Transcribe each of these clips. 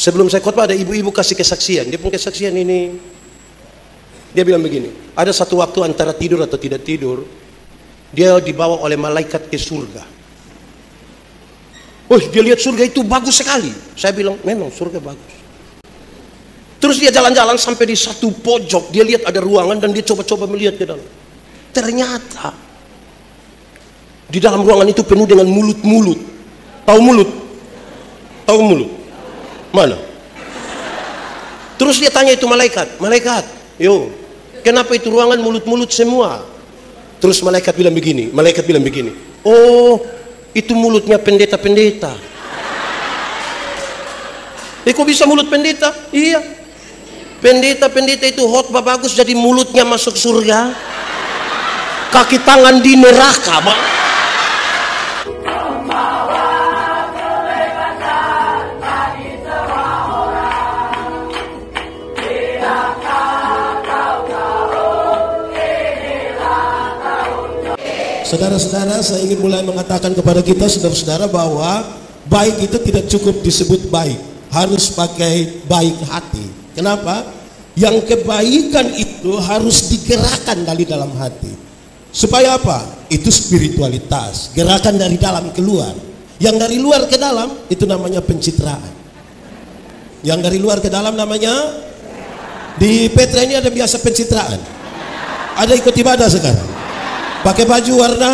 Sebelum saya khotbah ada ibu-ibu kasih kesaksian. Dia punya kesaksian ini. Dia bilang begini, ada satu waktu antara tidur atau tidak tidur, dia dibawa oleh malaikat ke surga. Oh, dia lihat surga itu bagus sekali. Saya bilang, memang surga bagus. Terus dia jalan-jalan sampai di satu pojok, dia lihat ada ruangan dan dia coba-coba melihat ke dalam. Ternyata di dalam ruangan itu penuh dengan mulut-mulut. Tahu mulut? Tahu mulut? Mana? Terus dia tanya itu malaikat, malaikat, yo, kenapa itu ruangan mulut-mulut semua? Terus malaikat bilang begini, oh, itu mulutnya pendeta-pendeta. Kok bisa mulut pendeta? Iya, pendeta-pendeta itu khotbah bagus jadi mulutnya masuk surga, kaki tangan di neraka, Bang. Saudara-saudara, saya ingin mulai mengatakan kepada kita, saudara-saudara, bahwa baik itu tidak cukup disebut baik, harus pakai baik hati. Kenapa? Yang kebaikan itu harus digerakkan dari dalam hati. Supaya apa? Itu spiritualitas, gerakan dari dalam keluar. Yang dari luar ke dalam itu namanya pencitraan. Yang dari luar ke dalam namanya, di Petra ini ada biasa pencitraan. Ada ikut ibadah sekarang, pakai baju warna,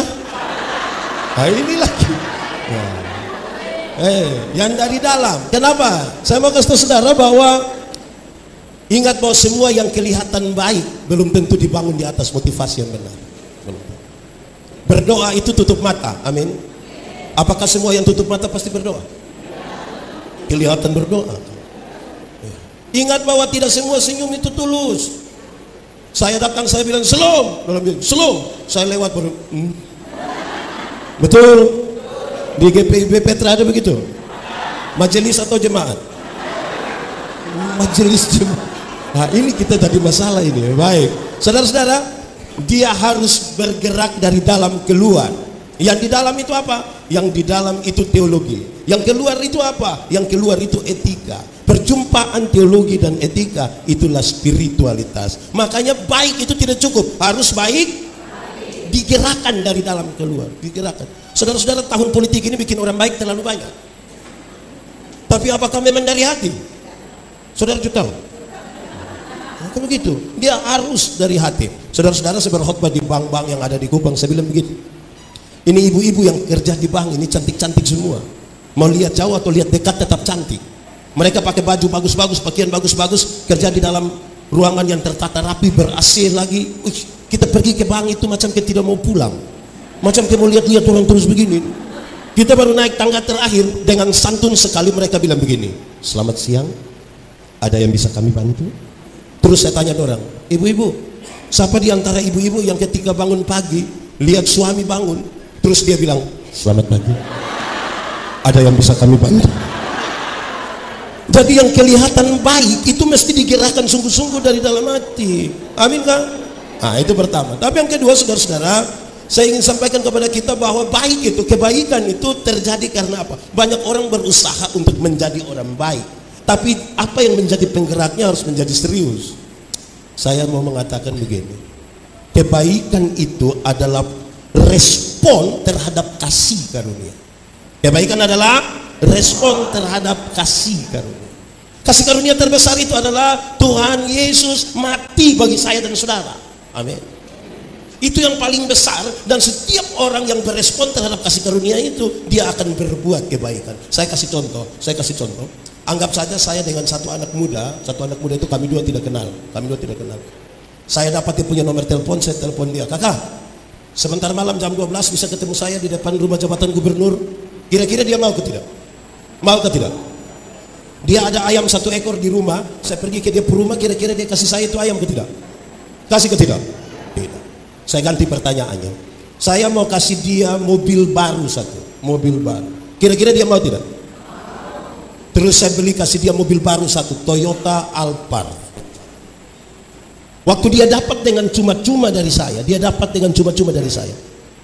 nah ini lagi. Yang dari dalam. Kenapa? Saya mau kasih tahu saudara bahwa ingat bahwa semua yang kelihatan baik belum tentu dibangun di atas motivasi yang benar. Berdoa itu tutup mata, amin. Apakah semua yang tutup mata pasti berdoa? Kelihatan berdoa. Ingat bahwa tidak semua senyum itu tulus. Saya datang, saya bilang shalom, dalam bilang shalom, saya lewat baru betul. Di GPIB Petra ada begitu? Majelis atau jemaat? Majelis jemaat. Nah ini kita jadi masalah ini. Baik, saudara-saudara, dia harus bergerak dari dalam keluar. Yang di dalam itu apa? Yang di dalam itu teologi. Yang keluar itu apa? Yang keluar itu etika. Perjumpaan teologi dan etika itulah spiritualitas. Makanya baik itu tidak cukup, harus baik digerakkan dari dalam keluar, digerakkan. Saudara-saudara, tahun politik ini bikin orang baik terlalu banyak. Tapi apakah memang dari hati? Saudara juga tahu? Nah, begitu. Dia harus dari hati. Saudara-saudara, saya berkhotbah di bank-bank yang ada di Kupang, saya bilang begitu. Ini ibu-ibu yang kerja di bank ini cantik-cantik semua. Mau lihat jauh atau lihat dekat tetap cantik. Mereka pakai baju bagus-bagus, pakaian bagus-bagus, kerja di dalam ruangan yang tertata rapi, ber-AC lagi. Kita pergi ke bank itu macam kita tidak mau pulang, macam kita mau lihat-lihat orang terus begini. Kita baru naik tangga terakhir, dengan santun sekali mereka bilang begini, selamat siang, ada yang bisa kami bantu? Terus saya tanya orang, ibu-ibu, siapa di antara ibu-ibu yang ketika bangun pagi lihat suami bangun, terus dia bilang selamat pagi, ada yang bisa kami bantu? Jadi yang kelihatan baik itu mesti digerakkan sungguh-sungguh dari dalam hati. Amin kan? Nah itu pertama. Tapi yang kedua, saudara-saudara, saya ingin sampaikan kepada kita bahwa baik itu, kebaikan itu terjadi karena apa? Banyak orang berusaha untuk menjadi orang baik, tapi apa yang menjadi penggeraknya harus menjadi serius. Saya mau mengatakan begini, kebaikan itu adalah respon terhadap kasih karunia. Kebaikan adalah respon terhadap kasih karunia. Kasih karunia terbesar itu adalah Tuhan Yesus mati bagi saya dan saudara. Amin. Itu yang paling besar, dan setiap orang yang berespon terhadap kasih karunia itu, dia akan berbuat kebaikan. Saya kasih contoh. Anggap saja saya dengan satu anak muda itu kami dua tidak kenal. Saya dapat dia punya nomor telepon, saya telepon dia, kakak, sebentar malam jam 12 bisa ketemu saya di depan rumah jabatan gubernur. Kira-kira dia mau ke tidak? Mau ke tidak? Dia ada ayam 1 ekor di rumah, saya pergi ke dia rumah, kira-kira dia kasih saya itu ayam ke tidak? Kasih ke tidak? Tidak. Saya ganti pertanyaannya, saya mau kasih dia mobil baru 1, mobil baru, kira-kira dia mau tidak? Terus saya beli kasih dia mobil baru 1, Toyota Alphard. Waktu dia dapat dengan cuma-cuma dari saya,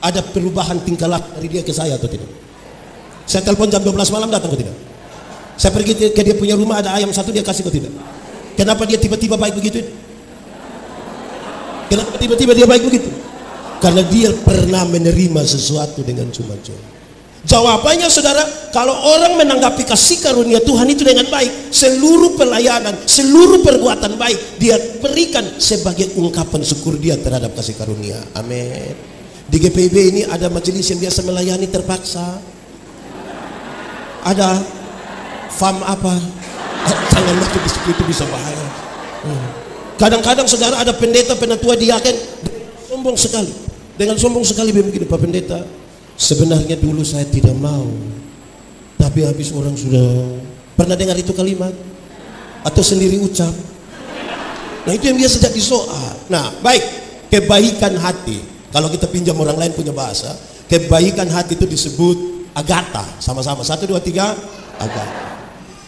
ada perubahan tingkah laku dari dia ke saya atau tidak? Saya telepon jam 12 malam, datang ke tidak? Saya pergi ke dia punya rumah, ada ayam satu, dia kasih atau tidak? Kenapa dia tiba-tiba baik begitu? Kenapa tiba-tiba dia baik begitu? Karena dia pernah menerima sesuatu dengan cuma-cuma. Jawabannya saudara, kalau orang menanggapi kasih karunia Tuhan itu dengan baik, seluruh pelayanan, seluruh perbuatan baik dia berikan sebagai ungkapan syukur dia terhadap kasih karunia. Amin. Di GPIB ini ada majelis yang biasa melayani terpaksa. Ada fam apa? Jangan masuk di situ, itu bisa bahaya. Kadang-kadang saudara ada pendeta penatua diaken sombong sekali. Dengan sombong sekali begini, Pak Pendeta, sebenarnya dulu saya tidak mau, tapi habis orang sudah pernah dengar itu kalimat atau sendiri ucap. Nah itu yang biasa jadi soal. Nah baik, kebaikan hati, kalau kita pinjam orang lain punya bahasa, kebaikan hati itu disebut agata. Sama-sama 1, 2, 3, agata.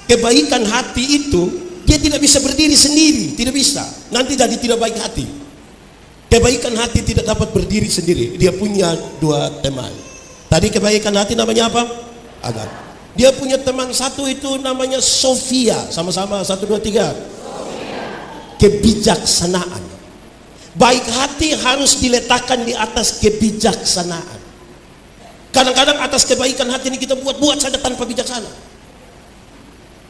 Kebaikan hati itu dia tidak bisa berdiri sendiri, tidak bisa. Nanti jadi tidak baik hati. Kebaikan hati tidak dapat berdiri sendiri. Dia punya 2 teman. Tadi kebaikan hati namanya apa? Agata. Dia punya teman satu itu namanya Sofia. Sama-sama 1, 2, 3. Kebijaksanaan. Baik hati harus diletakkan di atas kebijaksanaan. Kadang-kadang atas kebaikan hati ini kita buat saja tanpa bijaksana.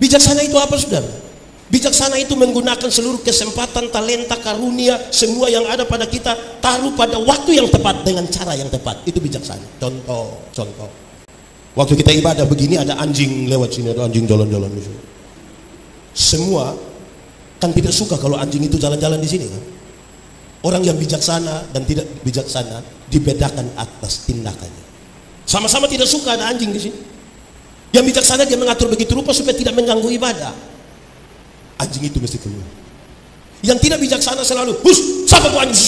Bijaksana itu apa saudara? Bijaksana itu menggunakan seluruh kesempatan, talenta, karunia, semua yang ada pada kita, taruh pada waktu yang tepat dengan cara yang tepat. Itu bijaksana. Contoh. Waktu kita ibadah begini, ada anjing lewat sini, ada anjing jalan-jalan di sini. Semua kan tidak suka kalau anjing itu jalan-jalan di sini kan. Orang yang bijaksana dan tidak bijaksana dibedakan atas tindakannya. Sama-sama tidak suka ada anjing di sini. Yang bijaksana dia mengatur begitu rupa supaya tidak mengganggu ibadah. Anjing itu mesti keluar. Yang tidak bijaksana selalu, hus, siapa tuh anjing?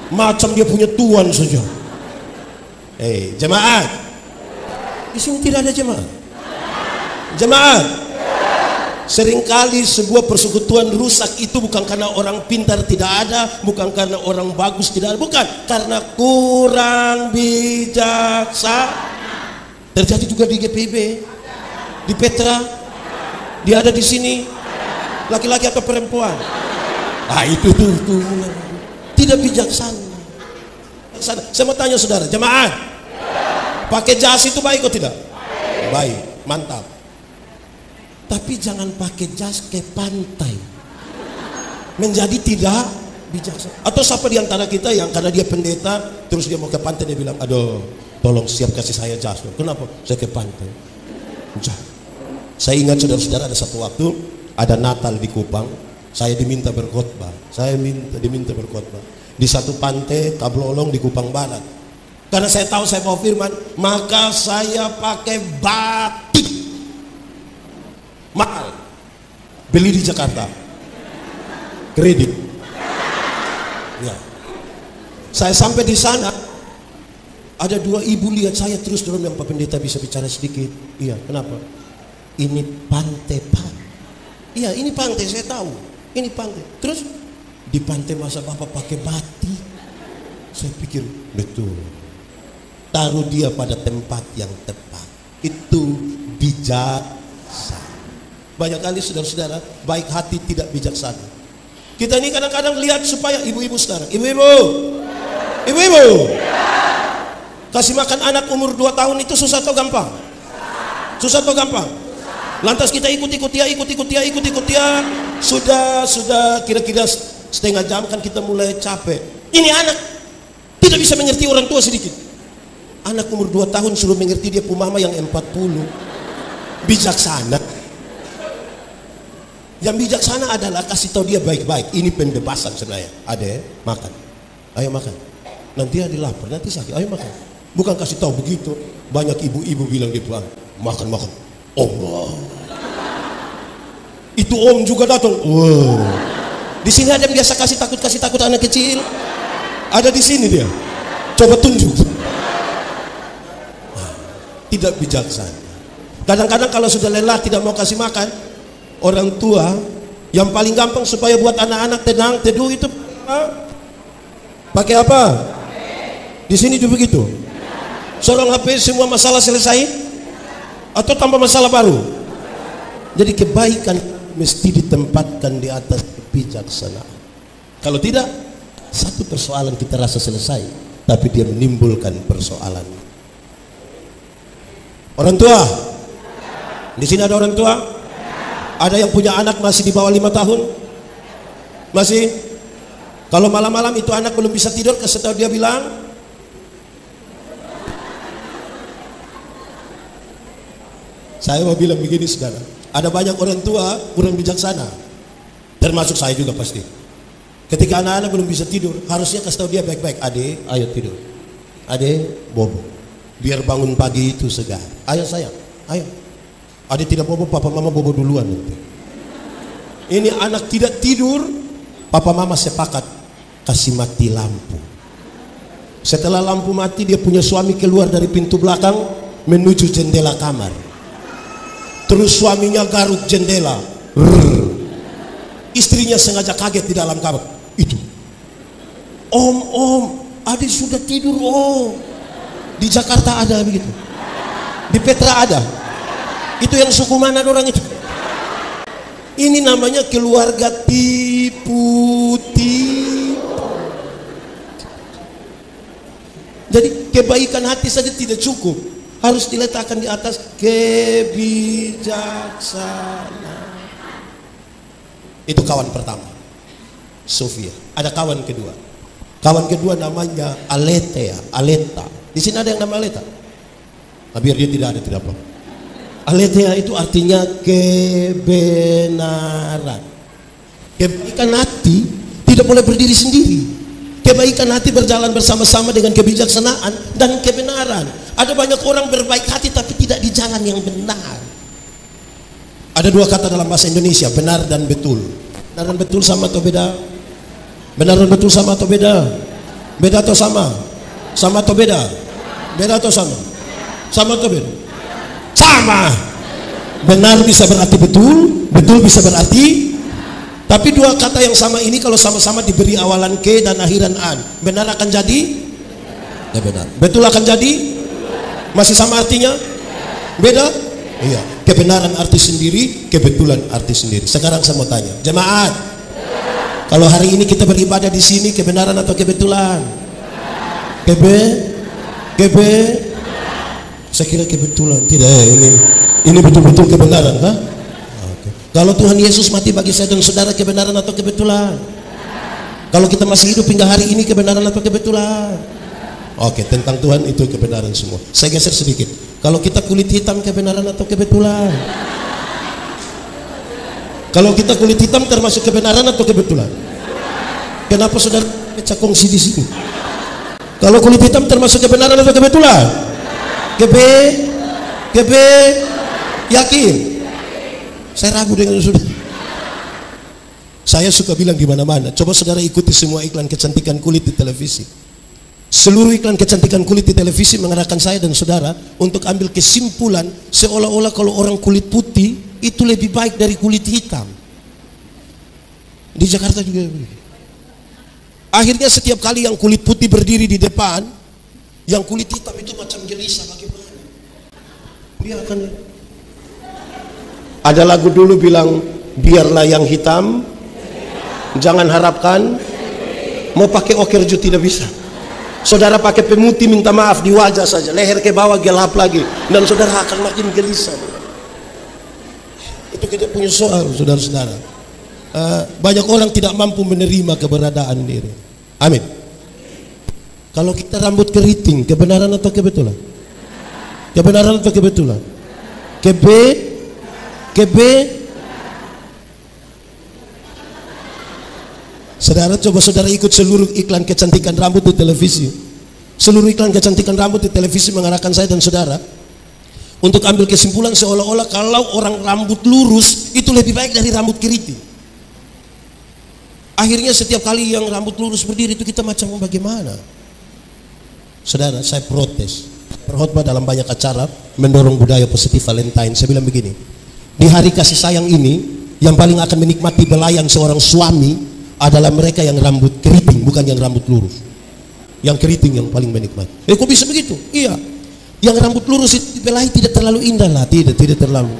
Macam dia punya tuan saja. Jemaat. Di sini tidak ada jemaat. Jemaat. Seringkali sebuah persekutuan rusak itu bukan karena orang pintar tidak ada, bukan karena orang bagus tidak ada, bukan karena kurang bijaksana. Terjadi juga di GPIB, di Petra. Dia ada di sini, laki-laki atau perempuan? Ah itu tidak bijaksana. Saya mau tanya saudara, jemaat, pakai jas itu baik atau tidak? Baik, mantap. Tapi jangan pakai jas ke pantai, menjadi tidak bijaksana. Atau siapa di antara kita yang karena dia pendeta, terus dia mau ke pantai, dia bilang, aduh, tolong siap kasih saya jas. Kenapa? Saya ke pantai. Jangan. Saya ingat saudara-saudara ada satu waktu ada Natal di Kupang, saya diminta berkhotbah. Diminta berkhotbah di satu pantai Tablolong di Kupang Barat. Karena saya tahu saya bawa firman, maka saya pakai batik mahal, beli di Jakarta, kredit. Ya. Saya sampai di sana, ada 2 ibu lihat saya terus dorong, yang Pak Pendeta bisa bicara sedikit. Iya, kenapa? Ini pantai Pak. Iya ini pantai, saya tahu ini pantai. Terus di pantai masa Bapak pakai batik? Saya pikir betul, taruh dia pada tempat yang tepat. Itu bijaksana. Banyak kali saudara-saudara baik hati tidak bijaksana. Kita ini kadang-kadang lihat supaya ibu-ibu sekarang, ibu-ibu kasih makan anak umur 2 tahun itu susah atau gampang? Susah atau gampang? Lantas kita ikuti ya. Sudah kira-kira setengah jam kan kita mulai capek. Ini anak tidak bisa mengerti orang tua sedikit. Anak umur 2 tahun suruh mengerti dia pumama yang 40. Bijaksana. Yang bijaksana adalah kasih tahu dia baik-baik. Ini pembebasan sebenarnya. Ade, makan. Ayo makan. Nanti ada lapar, nanti sakit. Ayo makan. Bukan kasih tahu begitu. Banyak ibu-ibu bilang di pulang, makan. Allah. Itu om juga datang. Wow. Di sini ada yang biasa kasih takut anak kecil. Ada di sini dia. Coba tunjuk. Tidak bijaksana. Kadang-kadang kalau sudah lelah tidak mau kasih makan, orang tua yang paling gampang supaya buat anak-anak tenang teduh itu pakai apa? Di sini juga begitu. Seorang HP semua masalah selesai atau tambah masalah baru? Jadi kebaikan mesti ditempatkan di atas kebijaksanaan. Kalau tidak, satu persoalan kita rasa selesai, tapi dia menimbulkan persoalan. Orang tua, di sini ada orang tua? Ada yang punya anak masih di bawah 5 tahun? Masih? Kalau malam-malam itu anak belum bisa tidur, kasih tahu dia bilang, saya mau bilang begini saudara, ada banyak orang tua kurang bijaksana, termasuk saya juga pasti. Ketika anak-anak belum bisa tidur, harusnya kasih tahu dia baik-baik, adik, ayo tidur, adik, bobo, biar bangun pagi itu segar. Ayo sayang, ayo. Adik tidak bobo, papa mama bobo duluan nanti. Ini anak tidak tidur, papa mama sepakat kasih mati lampu. Setelah lampu mati, dia punya suami keluar dari pintu belakang menuju jendela kamar. Terus suaminya garuk jendela. Istrinya sengaja kaget di dalam kamar. Itu, om, adik sudah tidur om. Di Jakarta ada begitu, di Petra ada. Itu yang suku mana orang itu? Ini namanya keluarga tipu. Jadi kebaikan hati saja tidak cukup, harus diletakkan di atas kebijaksanaan. Itu kawan pertama, Sofia. Ada kawan kedua. Kawan kedua namanya Aleta. Di sini ada yang nama Aleta? Nah, biar dia tidak ada, tidak apa. Aleta itu artinya kebenaran. Kebaikan hati tidak boleh berdiri sendiri. Kebaikan hati berjalan bersama-sama dengan kebijaksanaan dan kebenaran. Ada banyak orang berbaik hati tapi tidak di jalan yang benar. Ada dua kata dalam bahasa Indonesia, benar dan betul. Benar dan betul sama atau beda? Benar dan betul sama atau beda? Beda atau sama? Sama atau beda? Beda atau sama? Sama atau beda? Sama. Benar bisa berarti betul, betul bisa berarti. Tapi dua kata yang sama ini kalau sama-sama diberi awalan ke dan akhiran an, benar akan jadi? Ya benar. Betul akan jadi? Masih sama artinya? Beda? Iya. Kebenaran arti sendiri, kebetulan arti sendiri. Sekarang saya mau tanya, jemaat, kalau hari ini kita beribadah di sini, kebenaran atau kebetulan? Saya kira kebetulan. Tidak, ini betul-betul kebenaran, kan? Kalau Tuhan Yesus mati bagi saya dan saudara, kebenaran atau kebetulan? Kalau kita masih hidup hingga hari ini, kebenaran atau kebetulan? Oke, tentang Tuhan itu kebenaran semua. Saya geser sedikit. Kalau kita kulit hitam, kebenaran atau kebetulan? Kalau kita kulit hitam termasuk kebenaran atau kebetulan? Kenapa saudara pecah kongsi di sini? Kalau kulit hitam termasuk kebenaran atau kebetulan? Yakin? Saya ragu dengan saudara. Saya suka bilang di mana-mana. Coba saudara ikuti semua iklan kecantikan kulit di televisi. Seluruh iklan kecantikan kulit di televisi mengarahkan saya dan saudara untuk ambil kesimpulan seolah-olah kalau orang kulit putih itu lebih baik dari kulit hitam. Di Jakarta juga begitu. Akhirnya setiap kali yang kulit putih berdiri di depan, yang kulit hitam itu macam gelisah bagaimana? Dia akan. Ada lagu dulu bilang, biarlah yang hitam, jangan harapkan, mau pakai okerju tidak bisa. Saudara pakai pemutih minta maaf di wajah saja, leher ke bawah gelap lagi, dan saudara akan makin gelisah. Itu kita punya soal, saudara-saudara. Banyak orang tidak mampu menerima keberadaan diri. Amin. Kalau kita rambut keriting, kebenaran atau kebetulan? Kebenaran atau kebetulan? Saudara, coba saudara ikut seluruh iklan kecantikan rambut di televisi. Seluruh iklan kecantikan rambut di televisi mengarahkan saya dan saudara untuk ambil kesimpulan seolah-olah kalau orang rambut lurus itu lebih baik dari rambut keriting. Akhirnya setiap kali yang rambut lurus berdiri itu kita macam bagaimana? Saudara, saya protes. Berkhotbah dalam banyak acara mendorong budaya positif Valentine. Saya bilang begini, di hari kasih sayang ini yang paling akan menikmati belayan seorang suami adalah mereka yang rambut keriting, bukan yang rambut lurus. Yang keriting yang paling menikmati. Kok bisa begitu? Iya. Yang rambut lurus itu dibelahi tidak terlalu indah lah, tidak terlalu.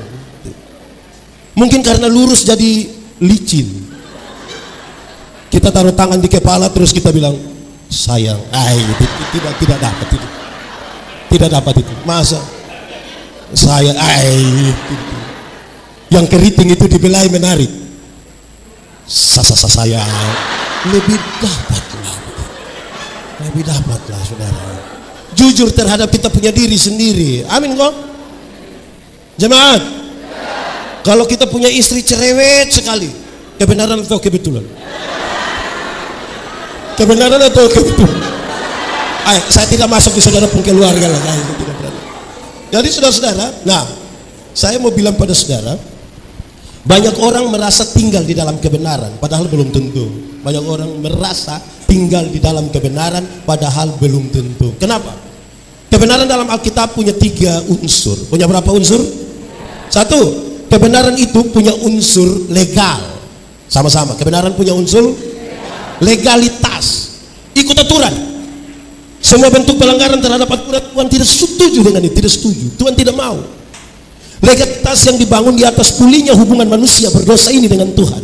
Mungkin karena lurus jadi licin. Kita taruh tangan di kepala terus kita bilang sayang. Tidak dapat itu. Tidak dapat itu. Masa saya yang keriting itu dibelai menarik. Saya lebih dapatlah saudara. Jujur terhadap kita punya diri sendiri. Amin kok. Jemaat, kalau kita punya istri cerewet sekali, kebenaran atau kebetulan? Kebenaran atau kebetulan? Saya tidak masuk di saudara pun keluarga lah. Jadi saudara-saudara, nah saya mau bilang pada saudara, banyak orang merasa tinggal di dalam kebenaran, padahal belum tentu. Banyak orang merasa tinggal di dalam kebenaran, padahal belum tentu. Kenapa? Kebenaran dalam Alkitab punya 3 unsur. Punya berapa unsur? 1, kebenaran itu punya unsur legal. Sama-sama, kebenaran punya unsur legalitas. Ikut aturan. Semua bentuk pelanggaran terhadap aturan Tuhan tidak setuju dengan itu, tidak setuju. Tuhan tidak mau. Legalitas yang dibangun di atas pulihnya hubungan manusia berdosa ini dengan Tuhan.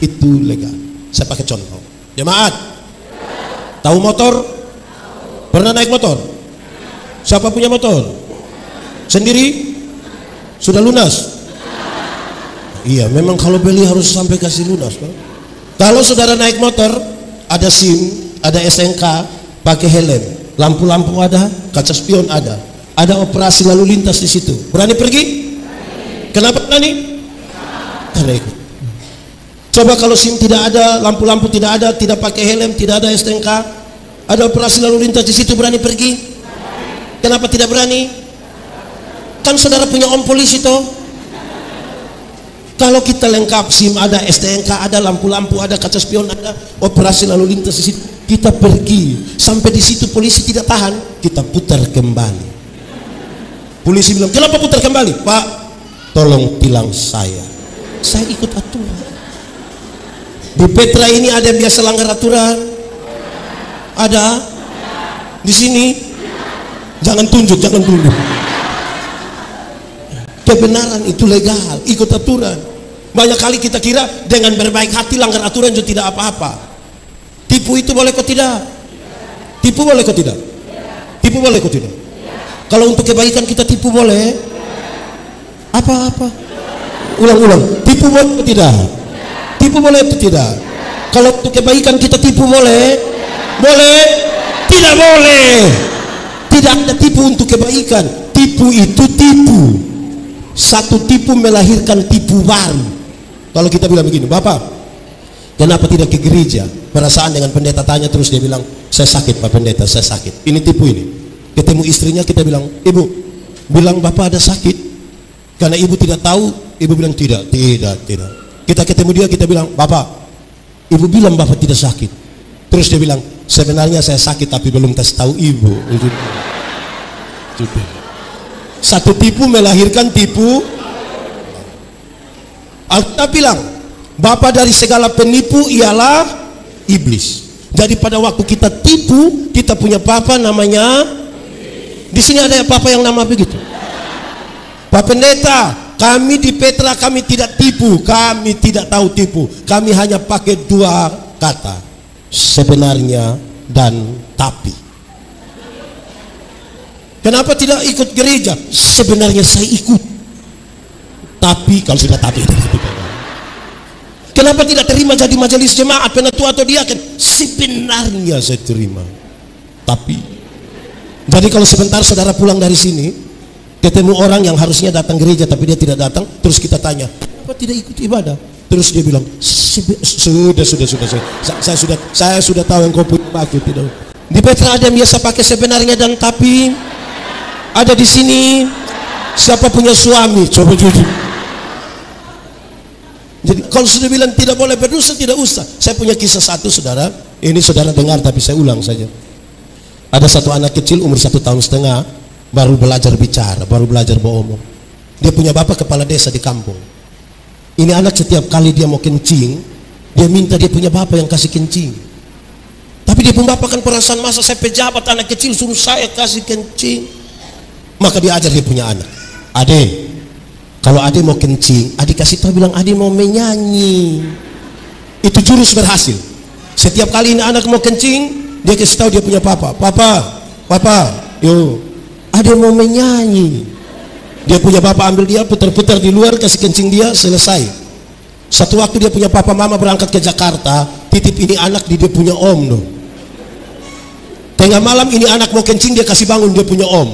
Itu legal. Saya pakai contoh. Jemaat, tahu motor? Pernah naik motor? Siapa punya motor? Sendiri? Sudah lunas? Iya, memang kalau beli harus sampai kasih lunas kan? Kalau saudara naik motor, ada SIM, ada SNK, pakai helm, lampu-lampu ada, kaca spion ada operasi lalu lintas di situ. Berani pergi? Kenapa berani? Karena ikut. Coba kalau SIM tidak ada, lampu-lampu tidak ada, tidak pakai helm, tidak ada STNK, ada operasi lalu lintas di situ, berani pergi? Kenapa tidak berani? Kan saudara punya om polisi toh. Kalau kita lengkap SIM ada, STNK ada, lampu-lampu ada, kaca spion ada, operasi lalu lintas di situ, kita pergi sampai di situ polisi tidak tahan, kita putar kembali. Polisi bilang, kenapa putar kembali? Pak, tolong tilang saya ikut aturan. Di Petra ini ada yang biasa langgar aturan? Ada? Di sini? Jangan tunjuk. Kebenaran itu legal, ikut aturan. Banyak kali kita kira dengan berbaik hati langgar aturan juga tidak apa-apa. Tipu itu boleh kok tidak? Tipu boleh kok tidak? Tipu boleh kok tidak? Kalau untuk kebaikan kita tipu boleh? Apa? Ulang. Tipu boleh atau tidak? Tipu boleh atau tidak? Kalau untuk kebaikan kita tipu boleh? Boleh? Tidak boleh. Tidak ada tipu untuk kebaikan. Tipu itu tipu. Satu tipu melahirkan tipu baru. Kalau kita bilang begini, Bapak, kenapa tidak ke gereja? Perasaan dengan pendeta tanya terus dia bilang, saya sakit Pak Pendeta, saya sakit. Ini tipu ini. Ketemu istrinya kita bilang, Ibu, bilang Bapak ada sakit. Karena ibu tidak tahu, ibu bilang tidak. Kita ketemu dia, kita bilang, Bapak, ibu bilang Bapak tidak sakit. Terus dia bilang, sebenarnya saya sakit tapi belum kasih tahu ibu. Satu tipu melahirkan tipu. Alkitab bilang, bapa dari segala penipu ialah iblis. Jadi pada waktu kita tipu, kita punya papa namanya. Di sini ada papa yang nama begitu. Pak Pendeta, kami di Petra kami tidak tipu, kami tidak tahu tipu. Kami hanya pakai 2 kata, sebenarnya dan tapi. Kenapa tidak ikut gereja? Sebenarnya saya ikut, tapi kalau sudah tapi. Kenapa tidak terima jadi majelis jemaat, penatua atau diaken? Sebenarnya saya terima, tapi. Jadi kalau sebentar saudara pulang dari sini, ketemu orang yang harusnya datang gereja tapi dia tidak datang, terus kita tanya, kenapa tidak ikut ibadah? Terus dia bilang, saya sudah tahu yang kau punya maksud. Tidak. Di Petra ada yang biasa pakai sebenarnya dan tapi. Ada di sini, siapa punya suami? Coba jujur. Jadi kalau sudah bilang tidak boleh berdosa, tidak usah. Saya punya kisah satu saudara, ini saudara dengar tapi saya ulang saja. Ada satu anak kecil umur 1,5 tahun, baru belajar bicara, baru belajar beromong. Dia punya bapak kepala desa di kampung. Ini anak setiap kali dia mau kencing, dia minta dia punya bapak yang kasih kencing. Tapi dia punya bapak kan perasaan, masa saya pejabat anak kecil suruh saya kasih kencing. Maka dia ajar dia punya anak, Ade, Kalau adik mau kencing, adik kasih tahu, bilang adik mau menyanyi. Itu jurus berhasil. Setiap kali ini anak mau kencing, dia kasih tahu dia punya papa. Papa, yo, adik mau menyanyi. Dia punya papa, ambil dia, putar-putar di luar, kasih kencing dia, selesai. Satu waktu dia punya papa mama berangkat ke Jakarta, titip ini anak di dia punya om dong. Tengah malam ini anak mau kencing, dia kasih bangun dia punya om.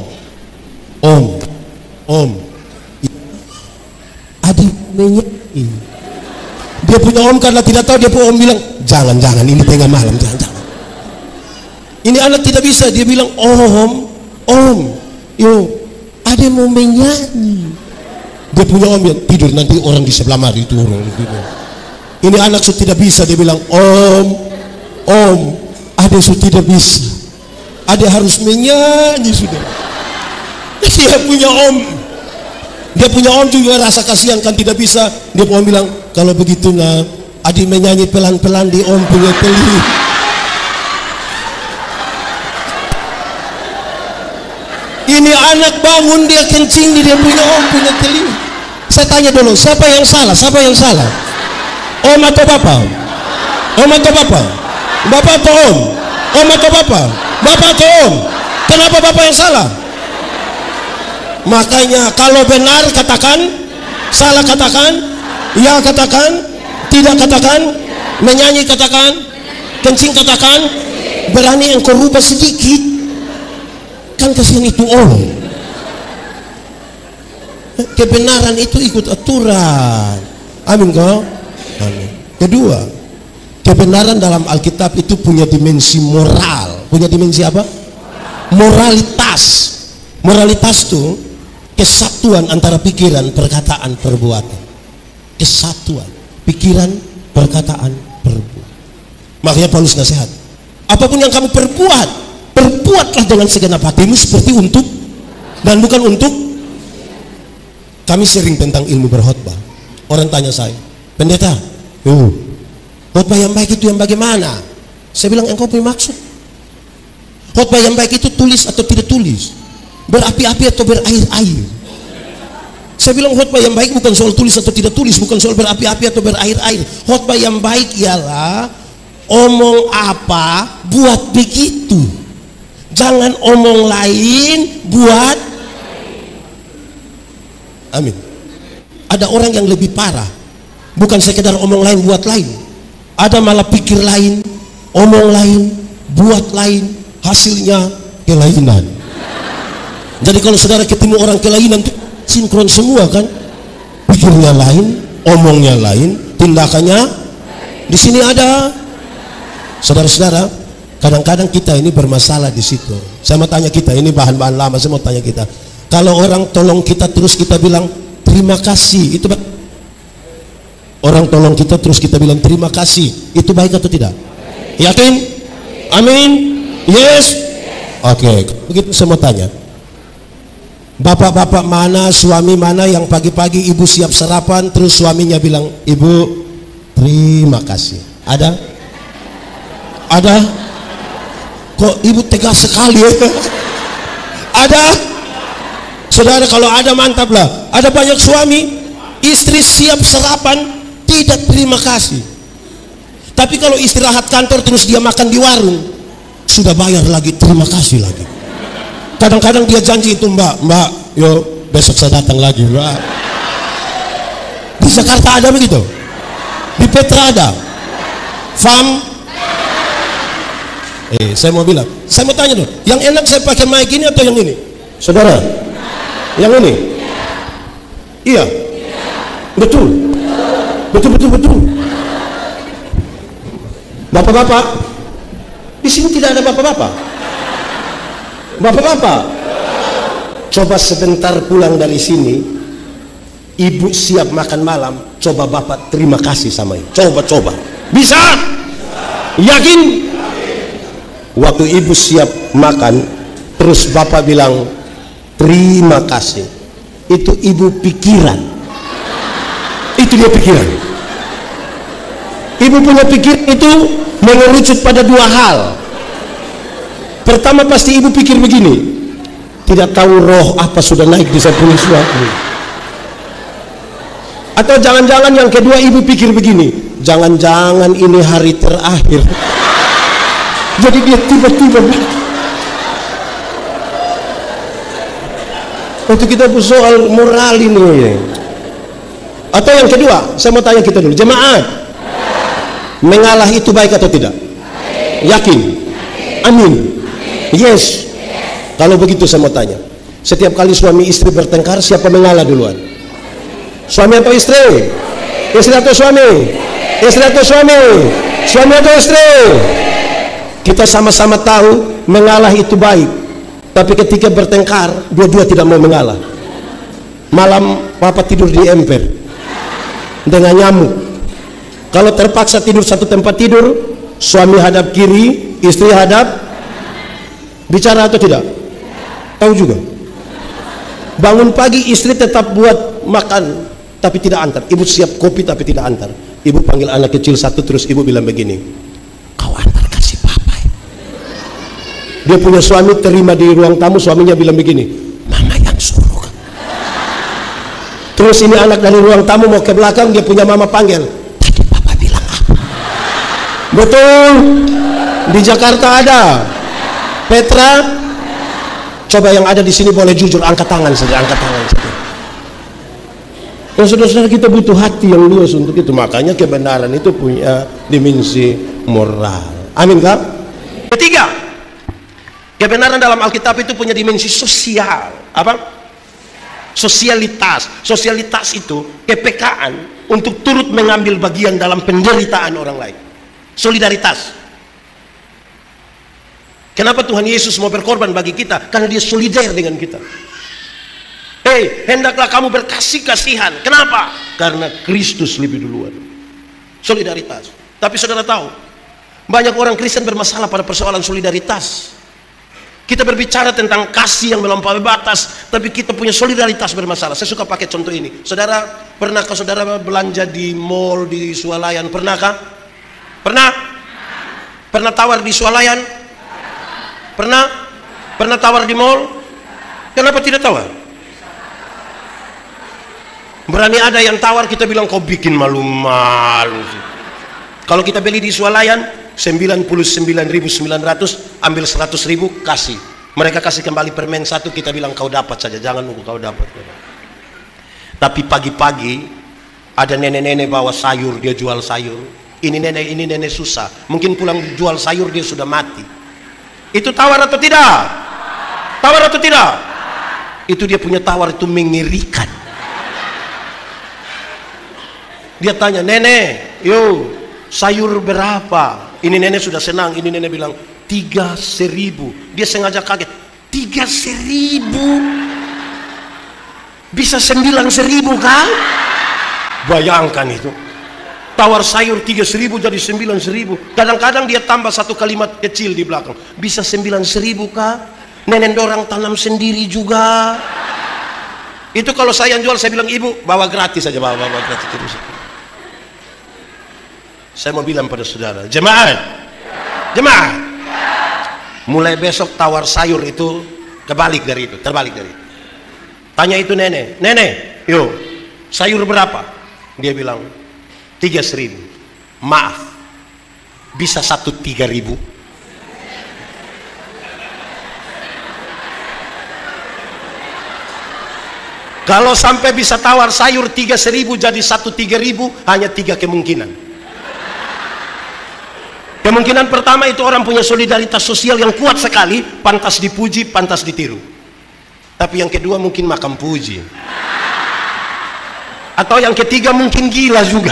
Om. Adik menyanyi. Dia punya om karena tidak tahu, dia punya om bilang, jangan ini tengah malam, jangan. Ini anak tidak bisa, dia bilang om, yo, adik mau menyanyi. Dia punya om yang tidur, nanti orang di sebelah mari itu orang tidur. Ini anak sudah tidak bisa, dia bilang om, adik sudah tidak bisa. Adik harus menyanyi sudah. Dia punya om juga rasa kasihan kan tidak bisa. Dia pun bilang, kalau begitu nak, adik menyanyi pelan-pelan di om punya telinga. Ini anak bangun, dia kencing di dia punya om punya telinga. Saya tanya dulu, siapa yang salah? Om atau bapak? Bapak atau om? Om atau bapak? Bapak atau om? Kenapa bapak yang salah? Makanya kalau benar katakan, salah katakan, ya katakan, tidak katakan, menyanyi katakan, kencing katakan. Berani engkau rubah sedikit, kan kasihan itu om. Kebenaran itu ikut aturan. Amin kau? Amin. Kedua, kebenaran dalam Alkitab itu punya dimensi moral. Punya dimensi apa? Moralitas. Moralitas itu kesatuan antara pikiran, perkataan, perbuatan. Kesatuan pikiran, perkataan, perbuatan. Makanya Paulus nasihat, apapun yang kamu perbuatlah dengan segenap hatimu seperti untuk dan bukan untuk. Kami sering tentang ilmu berkhotbah. Orang tanya saya, pendeta, khotbah yang baik itu yang bagaimana? Saya bilang, engkau punya maksud. Khotbah yang baik itu tulis atau tidak tulis, berapi-api atau berair-air. Saya bilang khotbah yang baik bukan soal tulis atau tidak tulis, bukan soal berapi-api atau berair-air. Khotbah yang baik ialah omong apa buat begitu. Jangan omong lain buat. Amin. Ada orang yang lebih parah, bukan sekedar omong lain buat lain, ada malah pikir lain, omong lain, buat lain, hasilnya kelainan. Jadi kalau saudara ketemu orang kelainan itu sinkron semua kan, pikirnya lain, omongnya lain, tindakannya. Di sini ada saudara-saudara, kadang-kadang kita ini bermasalah di situ. Saya mau tanya kita, ini bahan-bahan lama, saya mau tanya kita, kalau orang tolong kita terus kita bilang terima kasih, itu orang tolong kita terus kita bilang terima kasih, itu baik atau tidak? Yakin? Amin? Yes? Oke, begitu saya mau tanya, bapak-bapak mana, suami mana yang pagi-pagi ibu siap sarapan terus suaminya bilang, ibu terima kasih? Ada? Ada? Kok ibu tegas sekali ya? Ada? Saudara, kalau ada mantap lah. Ada banyak suami, istri siap sarapan tidak terima kasih. Tapi kalau istirahat kantor terus dia makan di warung, sudah bayar lagi, terima kasih lagi. Kadang-kadang dia janji itu, mbak, yo besok saya datang lagi, mbak. Di Jakarta ada begitu, di Petra ada, Fam. Saya mau bilang, saya mau tanya dong, yang enak saya pakai mic ini atau yang ini, saudara? Yang ini? Iya. Betul. Bapak-bapak, di sini tidak ada bapak-bapak. Bapak-bapak, coba sebentar pulang dari sini, ibu siap makan malam, coba bapak terima kasih sama ibu. Coba. Bisa? Yakin? Waktu ibu siap makan, terus bapak bilang terima kasih, itu ibu pikiran. Itu dia pikiran. Ibu punya pikiran itu mengerucut pada dua hal. Pertama, pasti ibu pikir begini, tidak tahu roh apa sudah naik di saya punya suami. Atau jangan-jangan yang kedua ibu pikir begini, jangan-jangan ini hari terakhir. Jadi dia tiba-tiba. Waktu kita soal moral ini. Atau yang kedua, saya mau tanya kita dulu, jemaat, mengalah itu baik atau tidak? Yakin? Amin. Yes. Kalau begitu saya mau tanya, setiap kali suami istri bertengkar, siapa mengalah duluan? Suami atau istri? Istri atau suami? Istri atau suami? Suami atau istri? Kita sama-sama tahu mengalah itu baik, tapi ketika bertengkar, dua-dua tidak mau mengalah. Malam papa tidur di emper dengan nyamuk. Kalau terpaksa tidur satu tempat tidur, suami hadap kiri, istri hadap, bicara atau tidak? Tahu juga. Bangun pagi istri tetap buat makan tapi tidak antar. Ibu siap kopi tapi tidak antar. Ibu panggil anak kecil satu, terus ibu bilang begini, kau antar kasih papa ya. Dia punya suami, terima di ruang tamu, suaminya bilang begini, mama yang suruh. Terus ini anak dari ruang tamu mau ke belakang, dia punya mama panggil, tadi papa bilang apa? Betul. Di Jakarta ada Petra. Coba yang ada di sini boleh jujur, angkat tangan saja, angkat tangan saja. Dan saudara-saudara, kita butuh hati yang luas untuk itu. Makanya kebenaran itu punya dimensi moral. Amin kak? Ketiga, kebenaran dalam Alkitab itu punya dimensi sosial. Apa? Sosialitas. Sosialitas itu kepekaan untuk turut mengambil bagian dalam penderitaan orang lain. Solidaritas. Kenapa Tuhan Yesus mau berkorban bagi kita? Karena dia solider dengan kita. Hei, hendaklah kamu berkasih kasihan. Kenapa? Karena Kristus lebih duluan. Solidaritas. Tapi saudara tahu, banyak orang Kristen bermasalah pada persoalan solidaritas. Kita berbicara tentang kasih yang melampaui batas, tapi kita punya solidaritas bermasalah. Saya suka pakai contoh ini. Saudara, pernahkah saudara belanja di mall di Swalayan? Pernahkah? Pernah? Pernah tawar di Swalayan? Pernah? Pernah tawar di mall? Kenapa tidak tawar? Berani ada yang tawar, kita bilang kau bikin malu-malu. Kalau kita beli di Swalayan 99.900, ambil 100.000 kasih. Mereka kasih kembali permen satu, kita bilang kau dapat saja, jangan nunggu kau dapat. Tapi pagi-pagi ada nenek-nenek bawa sayur, dia jual sayur. Ini nenek susah. Mungkin pulang jual sayur dia sudah mati. Itu tawar atau tidak? Tawar atau tidak? Itu dia punya tawar itu mengerikan. Dia tanya, nenek, yo sayur berapa? Ini nenek sudah senang. Ini nenek bilang 3.000. Dia sengaja kaget, 3.000 bisa 9.000 kan? Bayangkan itu. Tawar sayur 3.000 jadi 9.000. Kadang-kadang dia tambah satu kalimat kecil di belakang, bisa 9.000 kah? Nenek dorang tanam sendiri juga. Itu kalau saya yang jual, saya bilang ibu bawa gratis saja, bawa gratis terus. Saya mau bilang pada saudara, jemaat, mulai besok tawar sayur itu terbalik dari itu. Tanya itu nenek, yo sayur berapa? Dia bilang 3.000. Maaf, bisa 3.000. Kalau sampai bisa tawar sayur 3.000 jadi 3.000, hanya 3 kemungkinan. Kemungkinan pertama itu orang punya solidaritas sosial yang kuat sekali, pantas dipuji, pantas ditiru. Tapi yang kedua mungkin makan puji. Atau yang ketiga mungkin gila juga.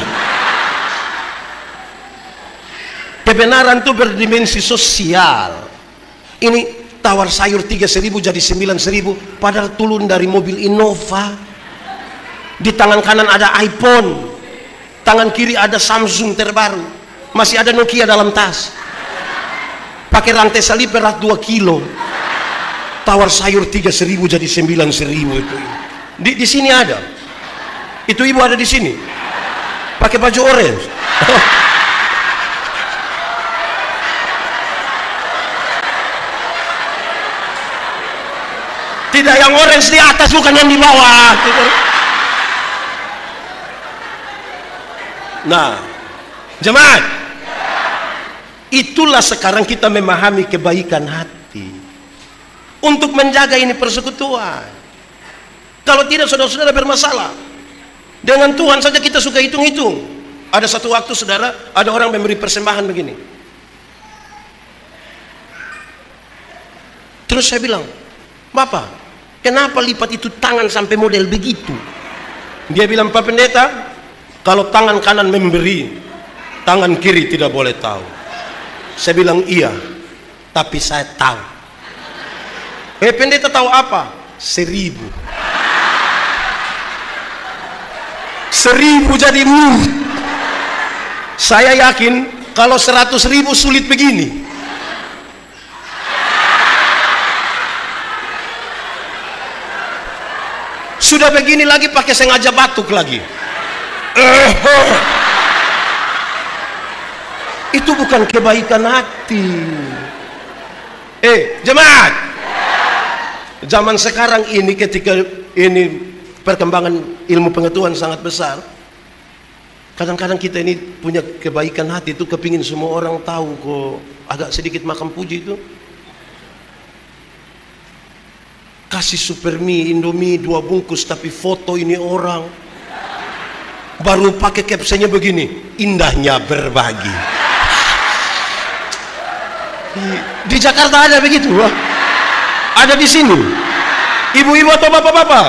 Kebenaran itu berdimensi sosial. Ini tawar sayur 3.000 jadi 9.000, padahal turun dari mobil Innova. Di tangan kanan ada iPhone, tangan kiri ada Samsung terbaru. Masih ada Nokia dalam tas. Pakai rantai salib berat 2 kilo. Tawar sayur 3.000 jadi 9.000 itu. Di sini ada. Itu ibu ada di sini. Pakai baju orange. Tidak, yang orange di atas bukan yang di bawah. Nah, jemaat, itulah sekarang kita memahami kebaikan hati untuk menjaga ini persekutuan. Kalau tidak, saudara-saudara bermasalah. Dengan Tuhan saja kita suka hitung-hitung. Ada satu waktu, saudara, ada orang memberi persembahan begini. Terus saya bilang, Bapak, kenapa lipat itu tangan sampai model begitu? Dia bilang, Pak Pendeta, kalau tangan kanan memberi, tangan kiri tidak boleh tahu. Saya bilang, iya, tapi saya tahu. Pendeta tahu apa? 1000. 1000 jadi murid. Saya yakin kalau 100.000 sulit begini. Sudah begini lagi pakai sengaja batuk lagi. Itu bukan kebaikan hati. Jemaat, zaman sekarang ini ketika ini perkembangan ilmu pengetahuan sangat besar, kadang-kadang kita ini punya kebaikan hati itu kepingin semua orang tahu kok. Agak sedikit makan puji itu. Kasih super mie, Indomie 2 bungkus tapi foto ini orang. Baru pakai captionnya begini, indahnya berbagi. Di Jakarta ada begitu, ada di sini. Ibu-ibu atau bapak-bapak?